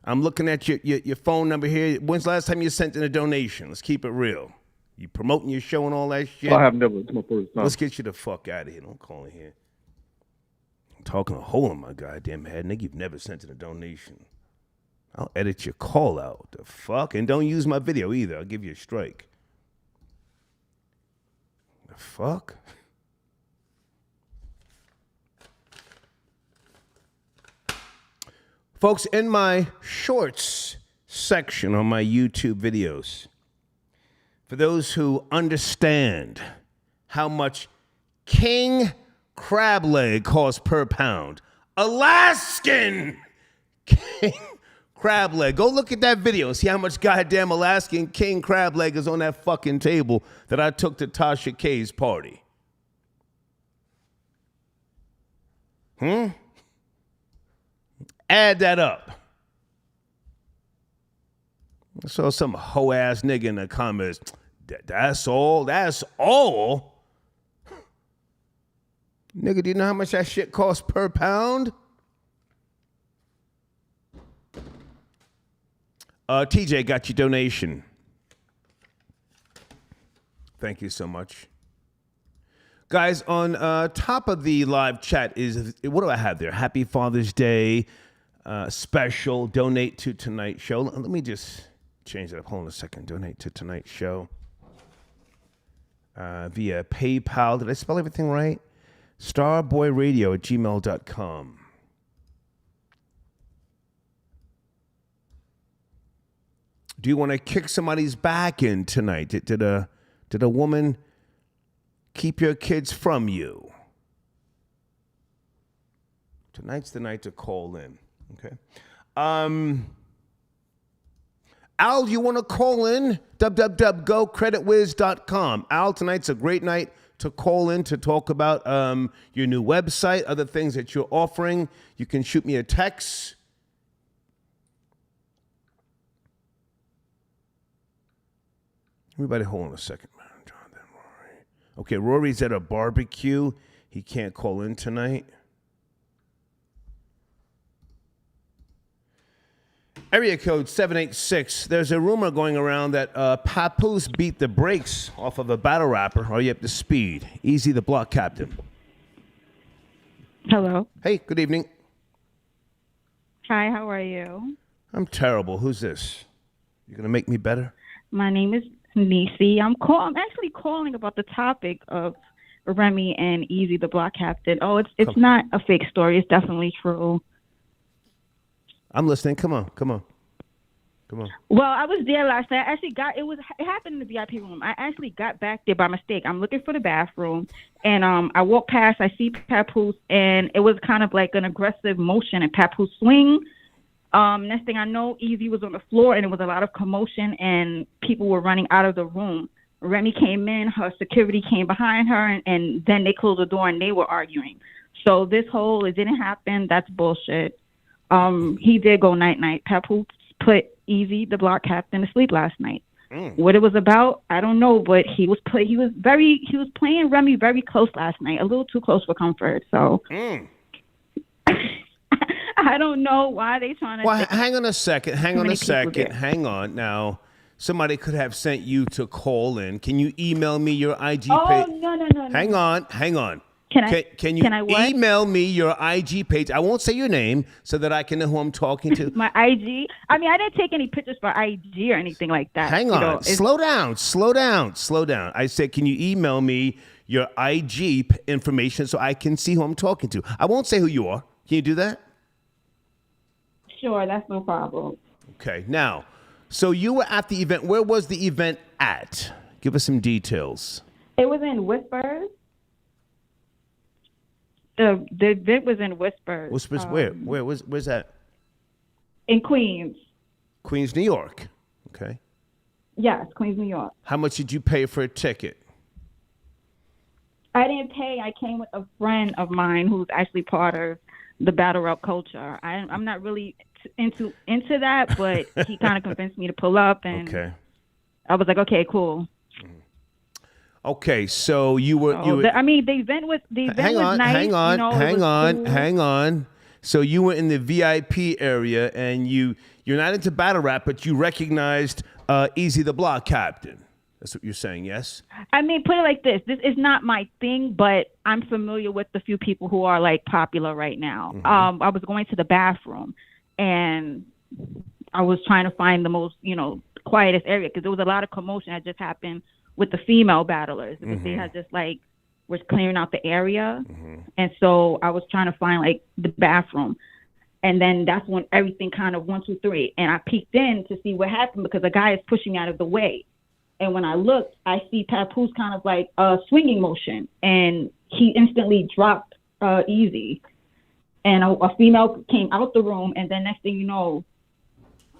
I'm looking at your phone number here. When's the last time you sent in a donation? Let's keep it real. You promoting your show and all that shit? I have never. It's my first time. Let's get you the fuck out of here. Don't call in here. I'm talking a hole in my goddamn head. Nigga, you've never sent in a donation. I'll edit your call out. The fuck? And don't use my video either. I'll give you a strike. The fuck? Folks, in my shorts section on my YouTube videos, for those who understand how much king crab leg costs per pound, Alaskan king crab leg. Go look at that video and see how much goddamn Alaskan king crab leg is on that fucking table that I took to Tasha K's party. Add that up. I saw some hoe ass nigga in the comments. That's all. Nigga, do you know how much that shit costs per pound? TJ got your donation. Thank you so much. Guys, on top of the live chat is, what do I have there? Happy Father's Day special. Donate to tonight's show. Let me just change that up. Hold on a second. Donate to tonight's show. Via PayPal. Did I spell everything right? starboyradio@gmail.com. Do you want to kick somebody's back in tonight? Did a woman keep your kids from you? Tonight's the night to call in. Okay. Al, you want to call in? www.gocreditwiz.com. Al, tonight's a great night to call in to talk about your new website, other things that you're offering. You can shoot me a text. Everybody hold on a second, man. Jonathan, Rory. Okay, Rory's at a barbecue. He can't call in tonight. Area code 786. There's a rumor going around that Papoose beat the brakes off of a battle rapper. Are you up to speed? Eazy the Block Captain. Hello. Hey, good evening. Hi, how are you? I'm terrible. Who's this? You gonna make me better? My name is Nisi. I'm actually calling about the topic of Remy and Eazy the Block Captain. Oh, it's not a fake story. It's definitely true. I'm listening. Come on. Well, I was there last night. I actually it happened in the VIP room. I actually got back there by mistake. I'm looking for the bathroom, and I walk past. I see Papoose, and it was kind of like an aggressive motion, and Papoose swing. Next thing I know, Eazy was on the floor, and it was a lot of commotion, and people were running out of the room. Remy came in. Her security came behind her, and then they closed the door, and they were arguing. So this whole it didn't happen. That's bullshit. He did go night-night. Papoose put Eazy the Block Captain to sleep last night. What it was about, I don't know, but he was playing Remy very close last night, a little too close for comfort. So, I don't know why they trying to. Well, hang on a second. Hang on. Now, somebody could have sent you to call in. Can you email me your IG page? Oh, no. Hang on. Can you what? email me your IG page? I won't say your name so that I can know who I'm talking to. My IG? I mean, I didn't take any pictures for IG or anything like that. Hang on. Slow down. I said, can you email me your IG information so I can see who I'm talking to? I won't say who you are. Can you do that? Sure, that's no problem. Okay. Now, so you were at the event. Where was the event at? Give us some details. It was in Whispers. The event was in Whispers. Whispers where? Where's that? In Queens. Queens, New York. Okay. Yes, Queens, New York. How much did you pay for a ticket? I didn't pay. I came with a friend of mine who's actually part of the battle rap culture. I'm not really into that, but he kind of convinced me to pull up, and okay. I was like, okay, cool. Okay, so you were. The event was nice. Hang on. So you were in the VIP area, and you're not into battle rap, but you recognized Eazy The Block Captain. That's what you're saying, yes? I mean, put it like this. This is not my thing, but I'm familiar with the few people who are, like, popular right now. Mm-hmm. I was going to the bathroom, and I was trying to find the most, quietest area because there was a lot of commotion that just happened with the female battlers. Mm-hmm. They had just, like, was clearing out the area. Mm-hmm. And so I was trying to find, like, the bathroom. And then that's when everything kind of 1, 2, 3. And I peeked in to see what happened because a guy is pushing out of the way. And when I looked, I see Papoose kind of like a swinging motion, and he instantly dropped Eazy. And a female came out the room, and then next thing you know,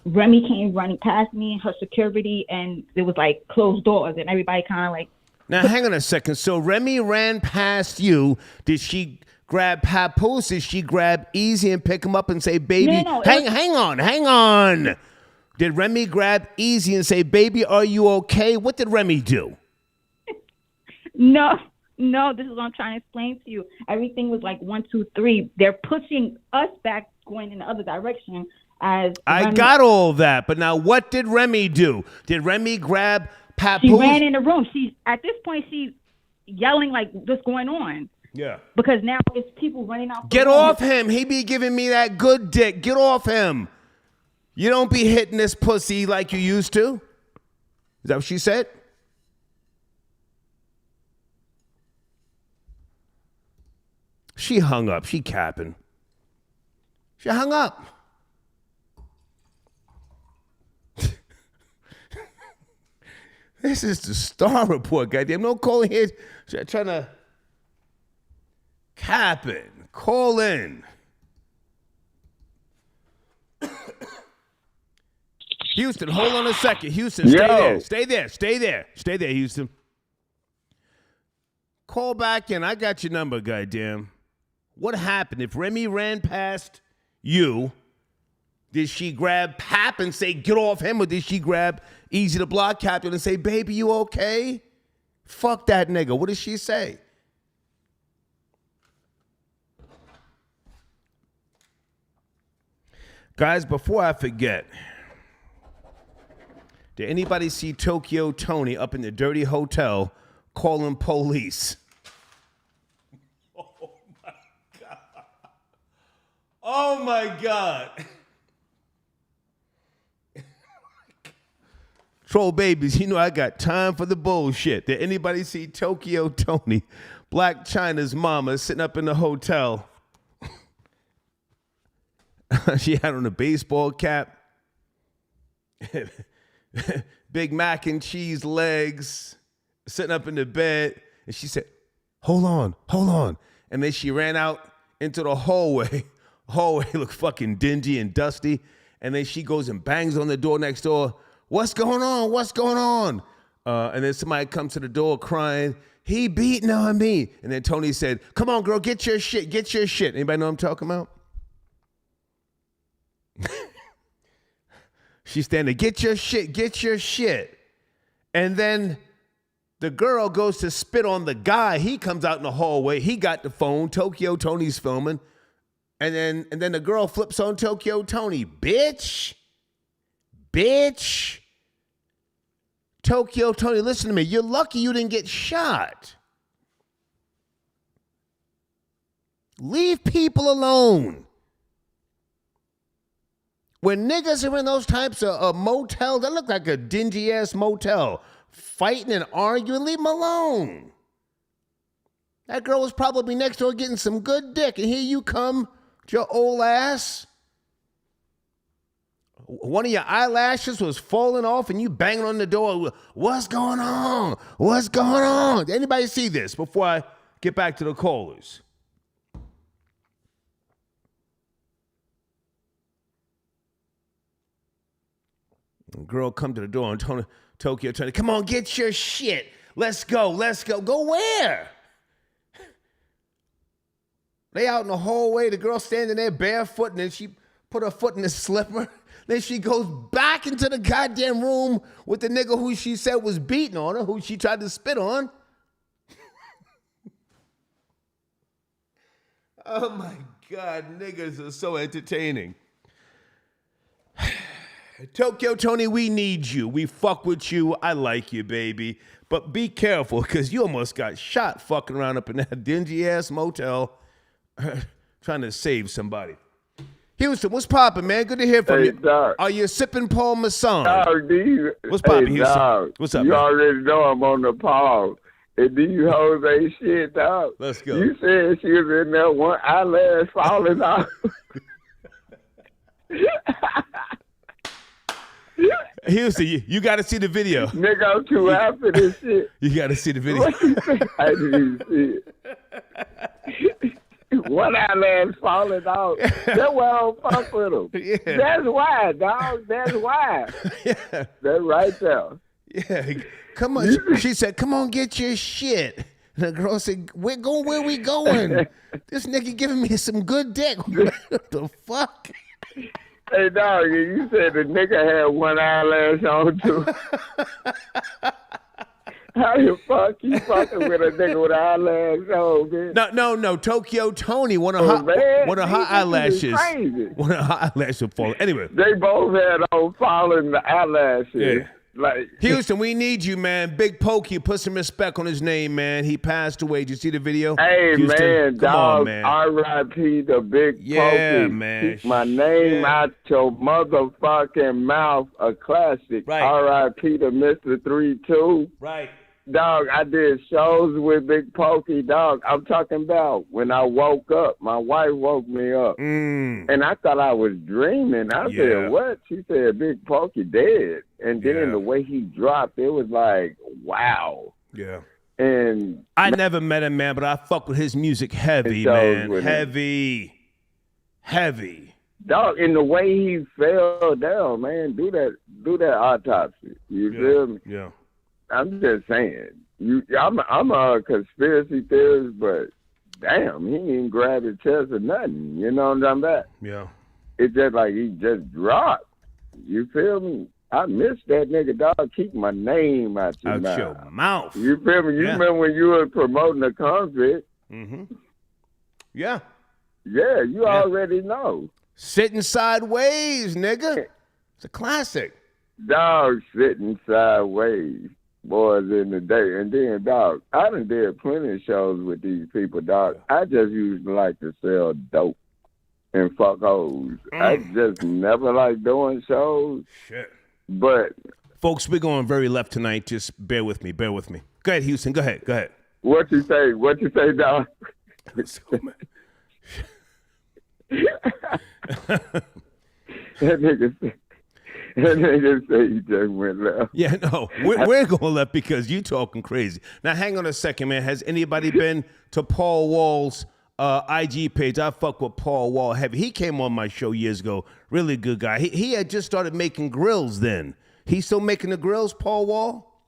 Remy came running past me, her security, and it was like closed doors, and everybody kind of like. Now, hang on a second. So Remy ran past you. Did she grab Papoose? Did she grab Eazy and pick him up and say, baby, no, hang on. Did Remy grab Eazy and say, baby, are you okay? What did Remy do? No, this is what I'm trying to explain to you. Everything was like 1, 2, 3. They're pushing us back, going in the other direction. I got all that, but now what did Remy do? Did Remy grab Papoose? She ran in the room. At this point, she's yelling like, what's going on? Yeah. Because now it's people running out. Get off him. He be giving me that good dick. Get off him. You don't be hitting this pussy like you used to. Is that what she said? She hung up. She capping. She hung up. This is the Star Report, goddamn. Don't call in here trying to cap it. Call in. Houston, hold on a second. Houston, stay there, Houston. Call back in. I got your number, goddamn. What happened? If Remy ran past you, did she grab Pap and say, get off him, or did she grab Eazy The Block Captain and say, baby, you okay? Fuck that nigga. What did she say? Guys, before I forget, did anybody see Tokyo Tony up in the dirty hotel calling police? Oh my God. Troll babies, you know I got time for the bullshit. Did anybody see Tokyo Tony, Black China's mama, sitting up in the hotel? She had on a baseball cap, Big Mac and cheese legs, sitting up in the bed, and she said, hold on. And then she ran out into the hallway. Hallway looked fucking dingy and dusty. And then she goes and bangs on the door next door. What's going on? And then somebody comes to the door crying, he beating on me. And then Tony said, come on, girl, get your shit. Anybody know what I'm talking about? She's standing, get your shit. And then the girl goes to spit on the guy. He comes out in the hallway. He got the phone. Tokyo Tony's filming. And then the girl flips on Tokyo Tony. Bitch. Tokyo Tony, listen to me. You're lucky you didn't get shot. Leave people alone. When niggas are in those types of motels, that look like a dingy-ass motel, fighting and arguing, leave them alone. That girl was probably next door getting some good dick, and here you come with your old ass. One of your eyelashes was falling off, and you banging on the door. What's going on? What's going on? Anybody see this before I get back to the callers? Girl come to the door and Tokyo Tony, come on, get your shit. Let's go. Go where? They out in the hallway, the girl standing there barefoot, and then she put her foot in the slipper. Then she goes back into the goddamn room with the nigga who she said was beating on her, who she tried to spit on. Oh my God, niggas are so entertaining. Tokyo Tony, we need you. We fuck with you. I like you, baby. But be careful, because you almost got shot fucking around up in that dingy-ass motel trying to save somebody. Houston, what's poppin', man? Good to hear from you. Dog. Are you sipping Paul Masson? What's poppin', poppin', Houston? Dog, What's up, you man? already know I'm on the Paul. And these hoes ain't shit, dog. Let's go. You said she was in there, one eyelash falling off. Houston, you got to see the video. Nigga, I'm too happy this shit. You got to see the video. What you say? I didn't see it. One eyelash falling off. That's why I don't fuck with him. Yeah. That's why, dog. That's why. Yeah. That's right there. Yeah. Come on. She said, come on, get your shit. And the girl said, we're going where we going. This nigga giving me some good dick. What the fuck? Hey, dog, you said the nigga had one eyelash on, too. How the fuck you fucking with a nigga with an eyelash on, man? No. Tokyo Tony, one of her eyelashes. One of her eyelashes falling. Anyway. They both had on falling the eyelashes. Yeah. Like Houston, we need you, man. Big Pokey, put some respect on his name, man. He passed away. Did you see the video? Hey, Houston? man, Come dog, on, man. R.I.P. the Big Yeah, Pokey. man. Keep my name out your motherfucking mouth, a classic. Right. R.I.P. to Mr. 3-2. Right. Dog, I did shows with Big Pokey, dog. I'm talking about when I woke up, my wife woke me up. And I thought I was dreaming. I said, what? She said, Big Pokey dead. And then the way he dropped, it was like, wow. Yeah. And I never met him, man, but I fuck with his music heavy, man. Heavy. Dog, in the way he fell down, man, do that autopsy. You feel me? Yeah. I'm just saying. I'm a conspiracy theorist, but damn, he didn't grab his chest or nothing. You know what I'm talking about? Yeah. It's just like he just dropped. You feel me? I miss that nigga, dog. Keep my name out your mouth. You feel me? You remember when you were promoting the convict? Mm-hmm. Yeah. Yeah, you already know. Sitting Sideways, nigga. It's a classic. Dog, sitting sideways. Boys in the day. And then, dog, I done did plenty of shows with these people, dog. I just used to like to sell dope and fuck hoes. I just never liked doing shows. Shit. But folks, we're going very left tonight. Just bear with me. Go ahead, Houston. Go ahead. What you say, dog? Let's go, man. That nigga say he just went left. Yeah, no, we're going left because you talking crazy. Now, hang on a second, man. Has anybody been to Paul Wall's IG page? I fuck with Paul Wall heavy. He came on my show years ago. Really good guy. He had just started making grills then. He's still making the grills, Paul Wall?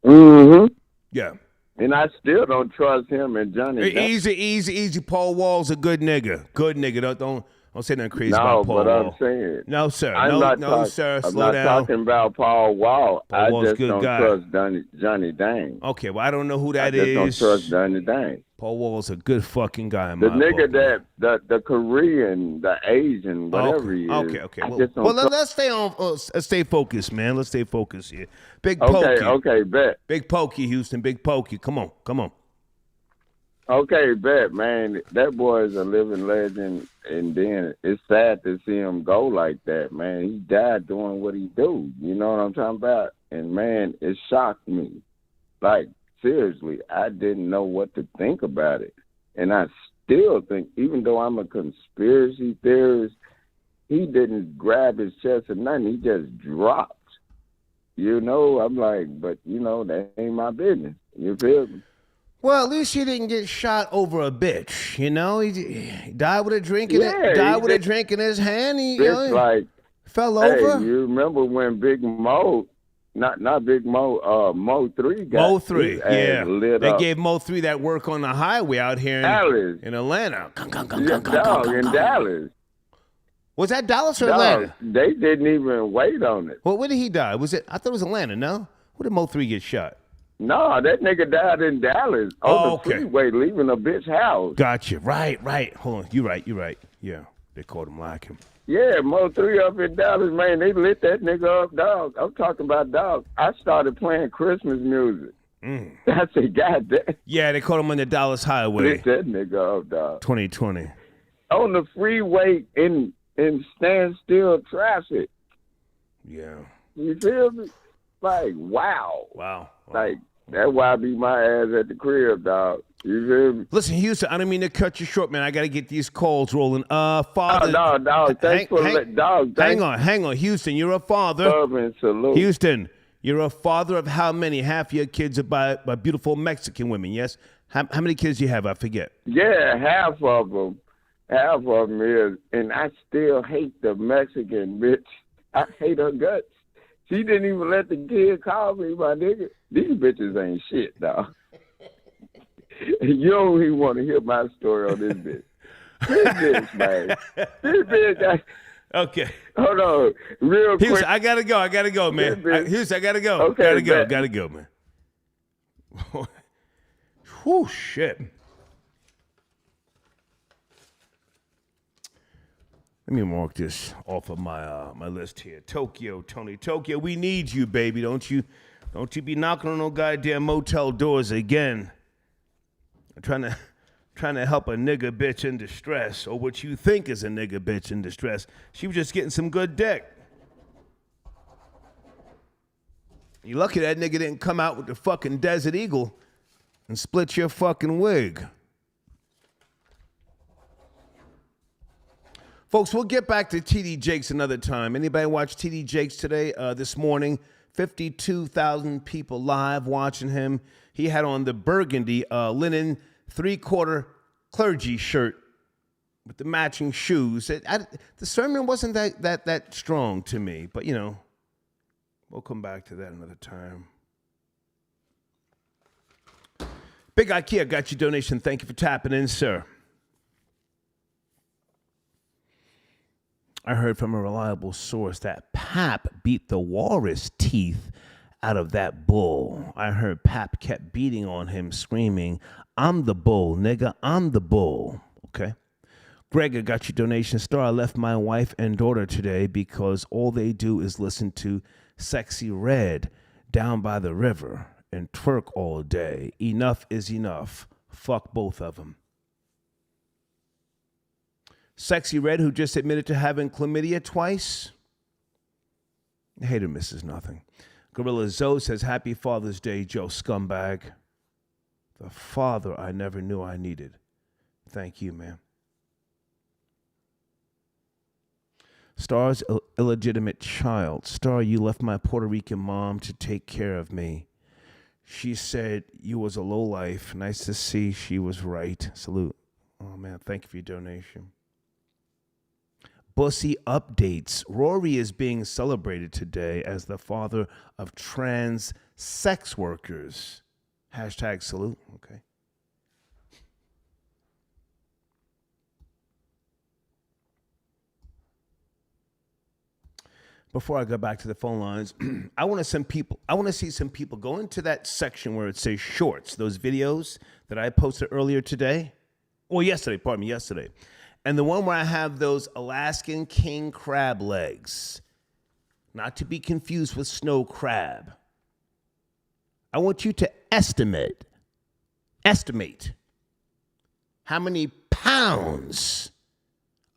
Mm-hmm. Yeah. And I still don't trust him and Johnny. Easy. Paul Wall's a good nigga. Good nigga. Don't say nothing crazy No, about Paul but Wall. I'm saying. No, sir. I'm Sir. I'm Slow not down. talking about Paul Wall. Paul I Wall's just good don't guy. trust Johnny Dang. Okay, well, I don't know who that I just is. don't trust Johnny Dang. Paul Wall's a good fucking guy in The my nigga book, that the Korean, the Asian, whatever he is. Okay. I Well, just don't trust. let's stay on. Let's stay focused, man. Let's stay focused here. Big Okay, Pokey. okay, bet. Big Pokey, Houston. Big Pokey. Come on. Okay, bet, man. That boy is a living legend, and then it's sad to see him go like that, man. He died doing what he do. You know what I'm talking about? And man, it shocked me. Like, seriously, I didn't know what to think about it. And I still think, even though I'm a conspiracy theorist, he didn't grab his chest or nothing. He just dropped. You know, I'm like, but, you know, that ain't my business. You feel me? Well, at least he didn't get shot over a bitch. You know, he died with a drink in a drink in his hand. He like fell over. Hey, you remember when Big Mo, not Big Mo, Mo 3 got Mo 3, yeah. Lit they up. gave Mo 3 that work on the highway out here in Atlanta. In Dallas. Was that Dallas or Atlanta? They didn't even wait on it. Well, where did he die? Was it? I thought it was Atlanta. No, where did Mo 3 get shot? No, that nigga died in Dallas on the freeway, leaving a bitch house. Gotcha. Right. Hold on. You're right. Yeah, they called him like him. Yeah, Mo 3 up in Dallas, man. They lit that nigga up, dog. I'm talking about dog. I started playing Christmas music. I said, God damn. Yeah, they called him on the Dallas highway. Lit that nigga up, dog. 2020. On the freeway in standstill traffic. Yeah. You feel me? Like, wow. Oh. Like, that's why I beat my ass at the crib, dog. You feel me? Listen, Houston, I don't mean to cut you short, man. I got to get these calls rolling. Father. No. Thanks for dog. Hang on. Houston, you're a father. Love and salute. Houston, you're a father of how many? Half your kids are by beautiful Mexican women, yes? How many kids do you have? I forget. Yeah, half of them is, and I still hate the Mexican bitch. I hate her guts. She didn't even let the kid call me, my nigga. These bitches ain't shit, dog. You don't even want to hear my story on this bitch. This bitch, man. This bitch. Okay. Hold on. Real quick. Houston, I gotta go, man. Houston, I gotta go. Okay, gotta go, man. Whew, shit. Let me mark this off of my list here. Tony Tokyo, we need you, baby. Don't you be knocking on no goddamn motel doors again. I'm trying to help a nigga bitch in distress, or what you think is a nigga bitch in distress. She was just getting some good dick. You lucky that nigga didn't come out with the fucking Desert Eagle and split your fucking wig. Folks, we'll get back to TD Jakes another time. Anybody watch TD Jakes today? This morning, 52,000 people live watching him. He had on the burgundy linen 3/4 clergy shirt with the matching shoes. The sermon wasn't that strong to me, but you know, we'll come back to that another time. Big IKEA got your donation. Thank you for tapping in, sir. I heard from a reliable source that Pap beat the walrus teeth out of that bull. I heard Pap kept beating on him, screaming, "I'm the bull, nigga, I'm the bull." Okay. Greg, I got your donation. Star, I left my wife and daughter today because all they do is listen to Sexy Red down by the river and twerk all day. Enough is enough. Fuck both of them. Sexy Red, who just admitted to having chlamydia twice. Hate or misses nothing. Gorilla Zoe says, "Happy Father's Day, Joe Scumbag. The father I never knew I needed." Thank you, man. Star's illegitimate child. Star, you left my Puerto Rican mom to take care of me. She said you was a lowlife. Nice to see she was right. Salute. Oh, man, thank you for your donation. Bussy updates. Rory is being celebrated today as the father of trans sex workers. Hashtag salute. Okay. before I go back to the phone lines, I want to see some people go into that section where it says shorts, those videos that I posted earlier today. Well, yesterday. And the one where I have those Alaskan king crab legs, not to be confused with snow crab. I want you to estimate how many pounds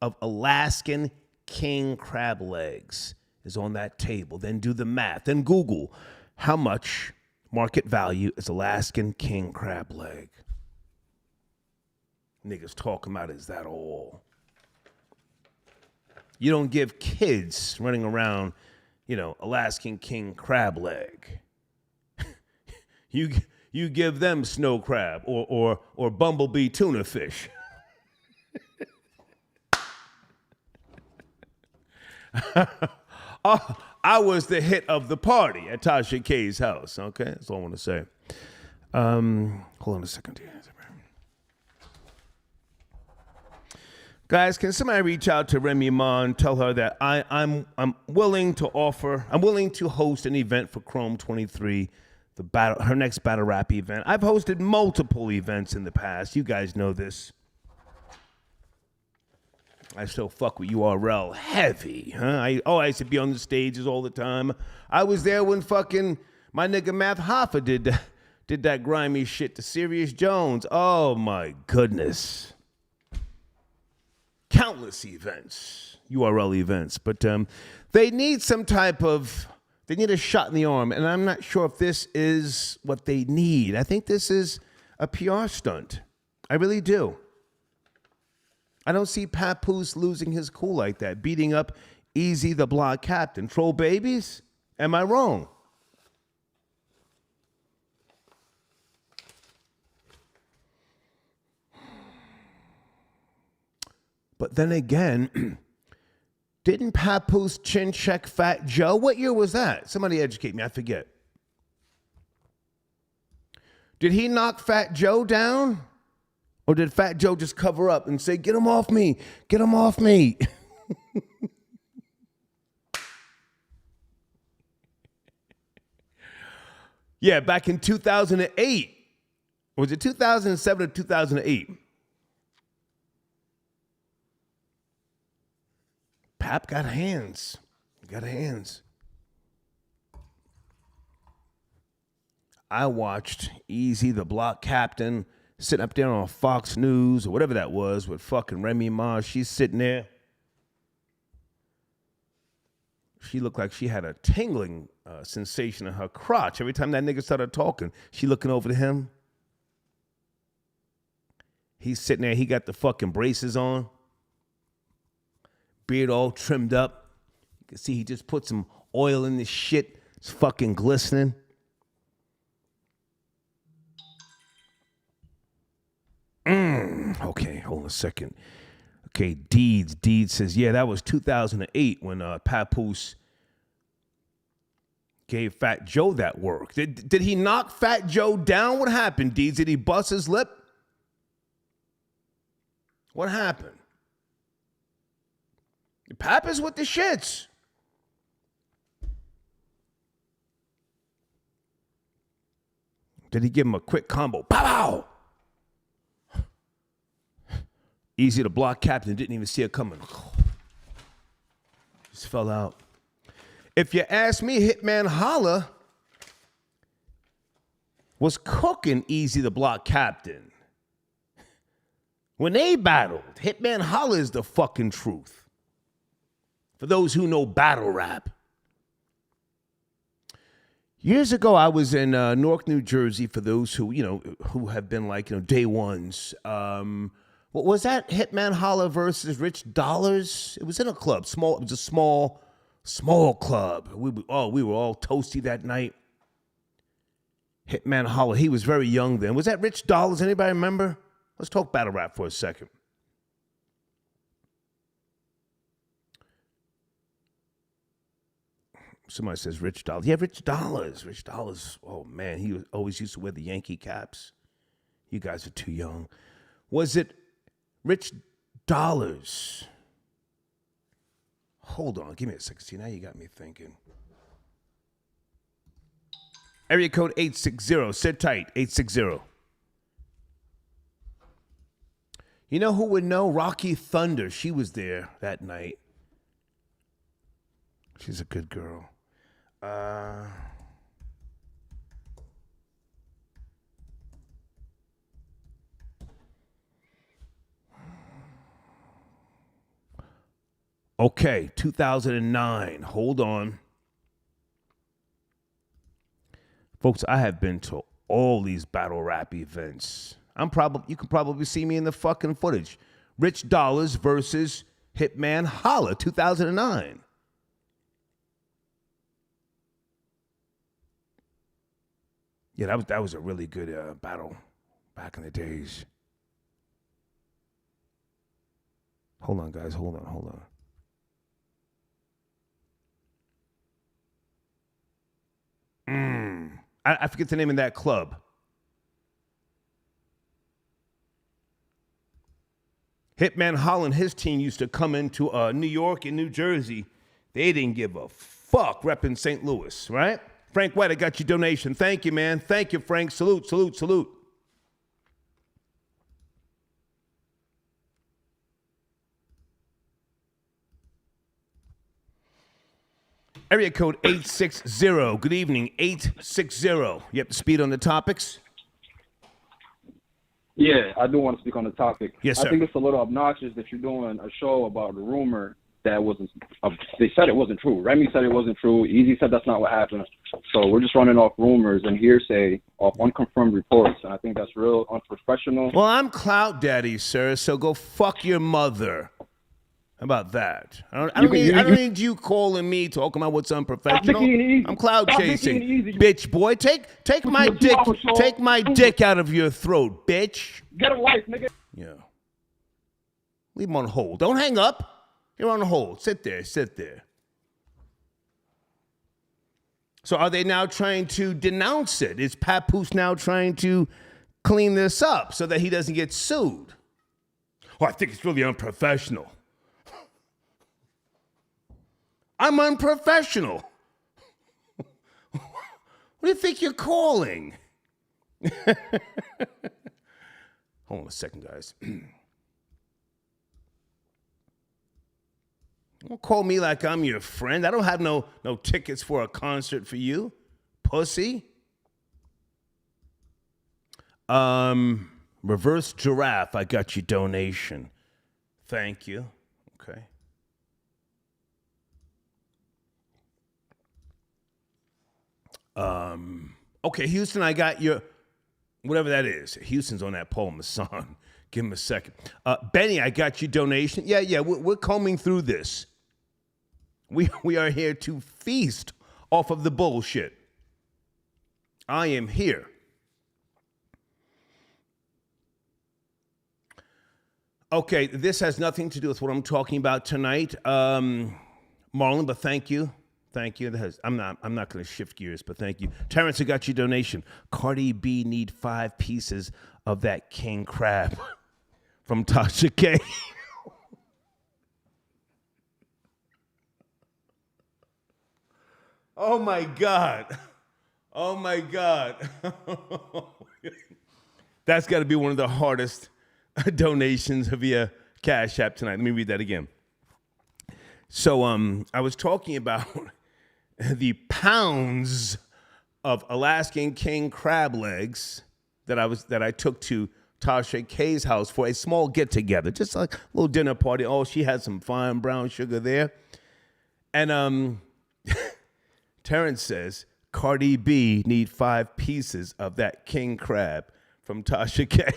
of Alaskan king crab legs is on that table. Then do the math. Then Google how much market value is Alaskan king crab leg. Niggas talking about, is that all? You don't give kids running around, Alaskan king crab leg. You give them snow crab or bumblebee tuna fish. I was the hit of the party at Tasha K's house. Okay, that's all I want to say. Hold on a second here. Guys, can somebody reach out to Remy Ma and tell her that I'm willing to host an event for Chrome 23, her next battle rap event. I've hosted multiple events in the past. You guys know this. I still fuck with URL heavy, huh? I used to be on the stages all the time. I was there when fucking my nigga Math Hoffa did that grimy shit to Sirius Jones. Oh my goodness. Countless events, URL events, but they need they need a shot in the arm, and I'm not sure if this is what they need. I think this is a PR stunt. I really do. I don't see Papoose losing his cool like that, beating up Eazy The Block Captain. Troll babies? Am I wrong? But then again, didn't Papoose chin check Fat Joe? What year was that? Somebody educate me, I forget. Did he knock Fat Joe down? Or did Fat Joe just cover up and say, get him off me, get him off me? Yeah, back in 2008. Was it 2007 or 2008? Pap got hands. I watched Eazy The Block Captain sitting up there on Fox News or whatever that was with fucking Remy Ma. She's sitting there. She looked like she had a tingling sensation in her crotch. Every time that nigga started talking, she looking over to him. He's sitting there. He got the fucking braces on. Beard all trimmed up. You can see he just put some oil in this shit. It's fucking glistening. Okay, hold on a second. Okay, Deeds says, yeah, that was 2008 when Papoose gave Fat Joe that work. Did he knock Fat Joe down? What happened, Deeds? Did he bust his lip? What happened? Pap is with the shits. Did he give him a quick combo? Pow! Eazy The Block Captain didn't even see it coming. Just fell out. If you ask me, Hitman Holla was cooking Eazy The Block Captain. When they battled, Hitman Holla is the fucking truth. For those who know battle rap. Years ago, I was in Newark, New Jersey. For those who have been day ones. What was that? Hitman Holla versus Rich Dollars. It was in a club. It was a small club. We were all toasty that night. Hitman Holla. He was very young then. Was that Rich Dollars? Anybody remember? Let's talk battle rap for a second. Somebody says Rich Dollars. Yeah, Rich Dollars. Rich Dollars. Oh, man. He always used to wear the Yankee caps. You guys are too young. Was it Rich Dollars? Hold on, give me a second. See, now you got me thinking. Area code 860. Sit tight, 860. You know who would know? Rocky Thunder. She was there that night. She's a good girl. Okay, 2009. Hold on. Folks, I have been to all these battle rap events. You can probably see me in the fucking footage. Rich Dollars versus Hitman Holla, 2009. Yeah, that was a really good battle back in the days. Hold on, guys. Hold on. I forget the name of that club. Hitman Holla and his team used to come into New York and New Jersey. They didn't give a fuck repping St. Louis, right? Frank White, I got your donation. Thank you, man. Thank you, Frank. Salute. Area code 860. Good evening, 860. You have to speed on the topics? Yeah, I do want to speak on the topic. Yes, sir. I think it's a little obnoxious that you're doing a show about a rumor that wasn't. They said it wasn't true. Remy said it wasn't true. Eazy said that's not what happened. So we're just running off rumors and hearsay off unconfirmed reports, and I think that's real unprofessional. Well, I'm Clout Daddy, sir, so go fuck your mother. How about that? I don't need you calling me talking about what's unprofessional. I'm cloud chasing, bitch boy. Take my dick out of your throat, bitch. Get a life, nigga. Yeah. Leave him on hold. Don't hang up. You're on hold. Sit there. So are they now trying to denounce it? Is Papoose now trying to clean this up so that he doesn't get sued? Oh, I think it's really unprofessional. I'm unprofessional. What do you think you're calling? Hold on a second, guys. Don't call me like I'm your friend. I don't have no tickets for a concert for you, pussy. Reverse Giraffe, I got your donation. Thank you. Okay. Okay, Houston, I got your, whatever that is. Houston's on that pole, Masson. Give him a second. Benny, I got your donation. Yeah, we're combing through this. We are here to feast off of the bullshit. I am here. Okay, this has nothing to do with what I'm talking about tonight. Marlon, but thank you. Thank you. I'm not going to shift gears, but thank you. Terrence, I got your donation. Cardi B need 5 pieces of that king crab from Tasha K. Oh my God. That's got to be one of the hardest donations via Cash App tonight. Let me read that again. So I was talking about the pounds of Alaskan king crab legs that I took to Tasha K's house for a small get together, just like a little dinner party. Oh, she had some fine brown sugar there. And Terrence says, Cardi B need 5 pieces of that king crab from Tasha K.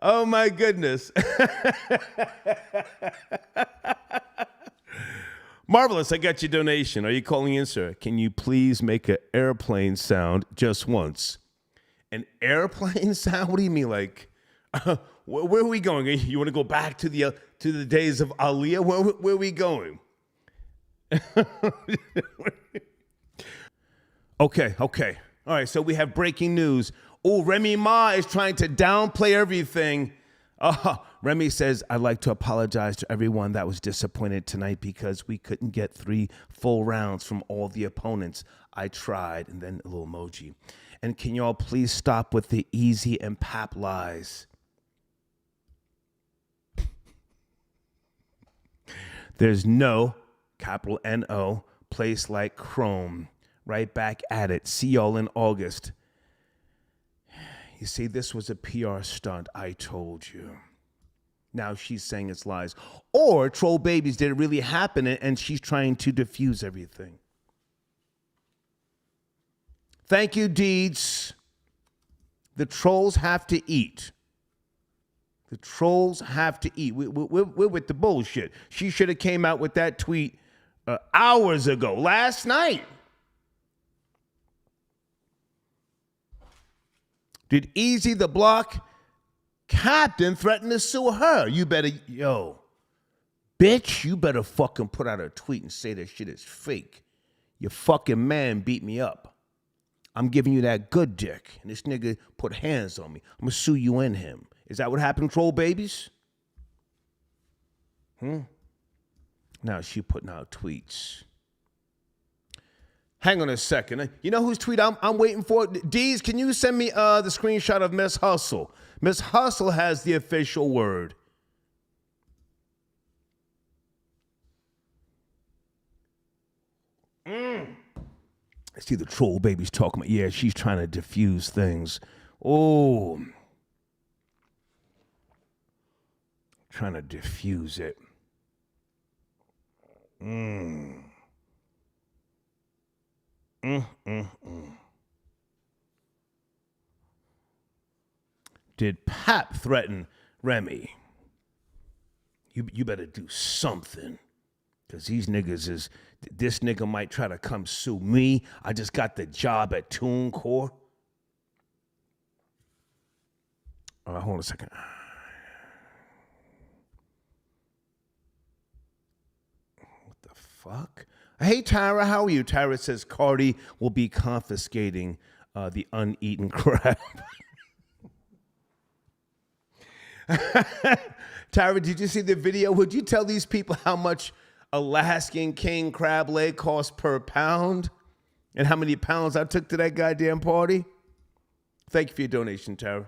Oh my goodness. Marvelous, I got your donation. Are you calling in, sir? Can you please make an airplane sound just once? An airplane sound? What do you mean, like, where are we going? You want to go back to the days of Aaliyah? Where are we going? Okay. All right, so we have breaking news. Oh, Remy Ma is trying to downplay everything Remy says, I'd like to apologize to everyone that was disappointed tonight because we couldn't get 3 full rounds from all the opponents. I tried, and then a little emoji. And can y'all please stop with the Eazy and Pap lies? There's no, capital N-O, place like Chrome. Right back at it. See y'all in August. You see, this was a PR stunt. I told you. Now she's saying it's lies. Or Troll Babies, did it really happen? And she's trying to diffuse everything. Thank you, Deeds. The trolls have to eat. The trolls have to eat. We're with the bullshit. She should have came out with that tweet hours ago, last night. Did Eazy the Block Captain threaten to sue her? You better, bitch, you better fucking put out a tweet and say that shit is fake. Your fucking man beat me up. I'm giving you that good dick. And this nigga put hands on me. I'm going to sue you and him. Is that what happened, Troll Babies? Now she putting out tweets. Hang on a second. You know whose tweet I'm waiting for? Deez, can you send me the screenshot of Miss Hustle? Miss Hustle has the official word. I see the Troll Babies talking about, yeah, she's trying to diffuse things. Oh. Trying to diffuse it. Did Pap threaten Remy? You better do something. Because these niggas is, this nigga might try to come sue me. I just got the job at Tunecore. Hold on a second. What the fuck? Hey, Tyra, how are you? Tyra says Cardi will be confiscating the uneaten crab. Tyra, did you see the video? Would you tell these people how much Alaskan king crab leg costs per pound? And how many pounds I took to that goddamn party? Thank you for your donation, Tyra.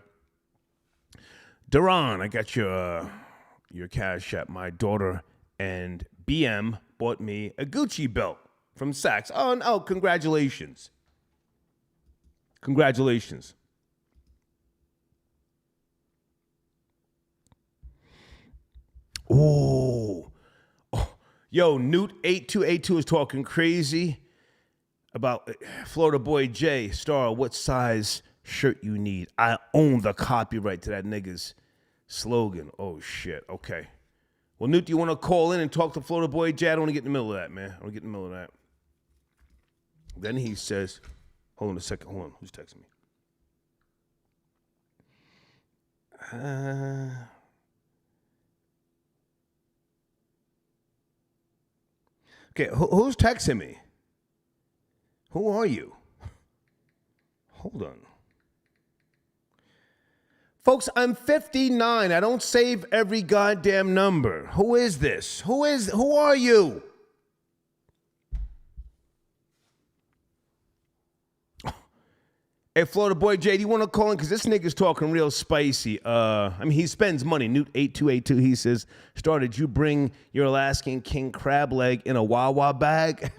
Duran, I got your cash app. My daughter and BM bought me a Gucci belt from Saks. Oh, congratulations. Congratulations. Oh, yo, Newt8282 is talking crazy about Florida Boy J, star, what size shirt you need. I own the copyright to that nigga's slogan. Oh, shit. Okay. Well, Newt, do you want to call in and talk to Florida Boy J? I don't want to get in the middle of that, man. I don't want to get in the middle of that. Then he says, hold on a second. Hold on. Who's texting me? Okay, who's texting me? Who are you? Hold on. Folks, I'm 59. I don't save every goddamn number. Who is this? Who are you? Hey, Florida Boy J, do you want to call in? Because this nigga's talking real spicy. He spends money. Newt8282, he says, did you bring your Alaskan king crab leg in a Wawa bag?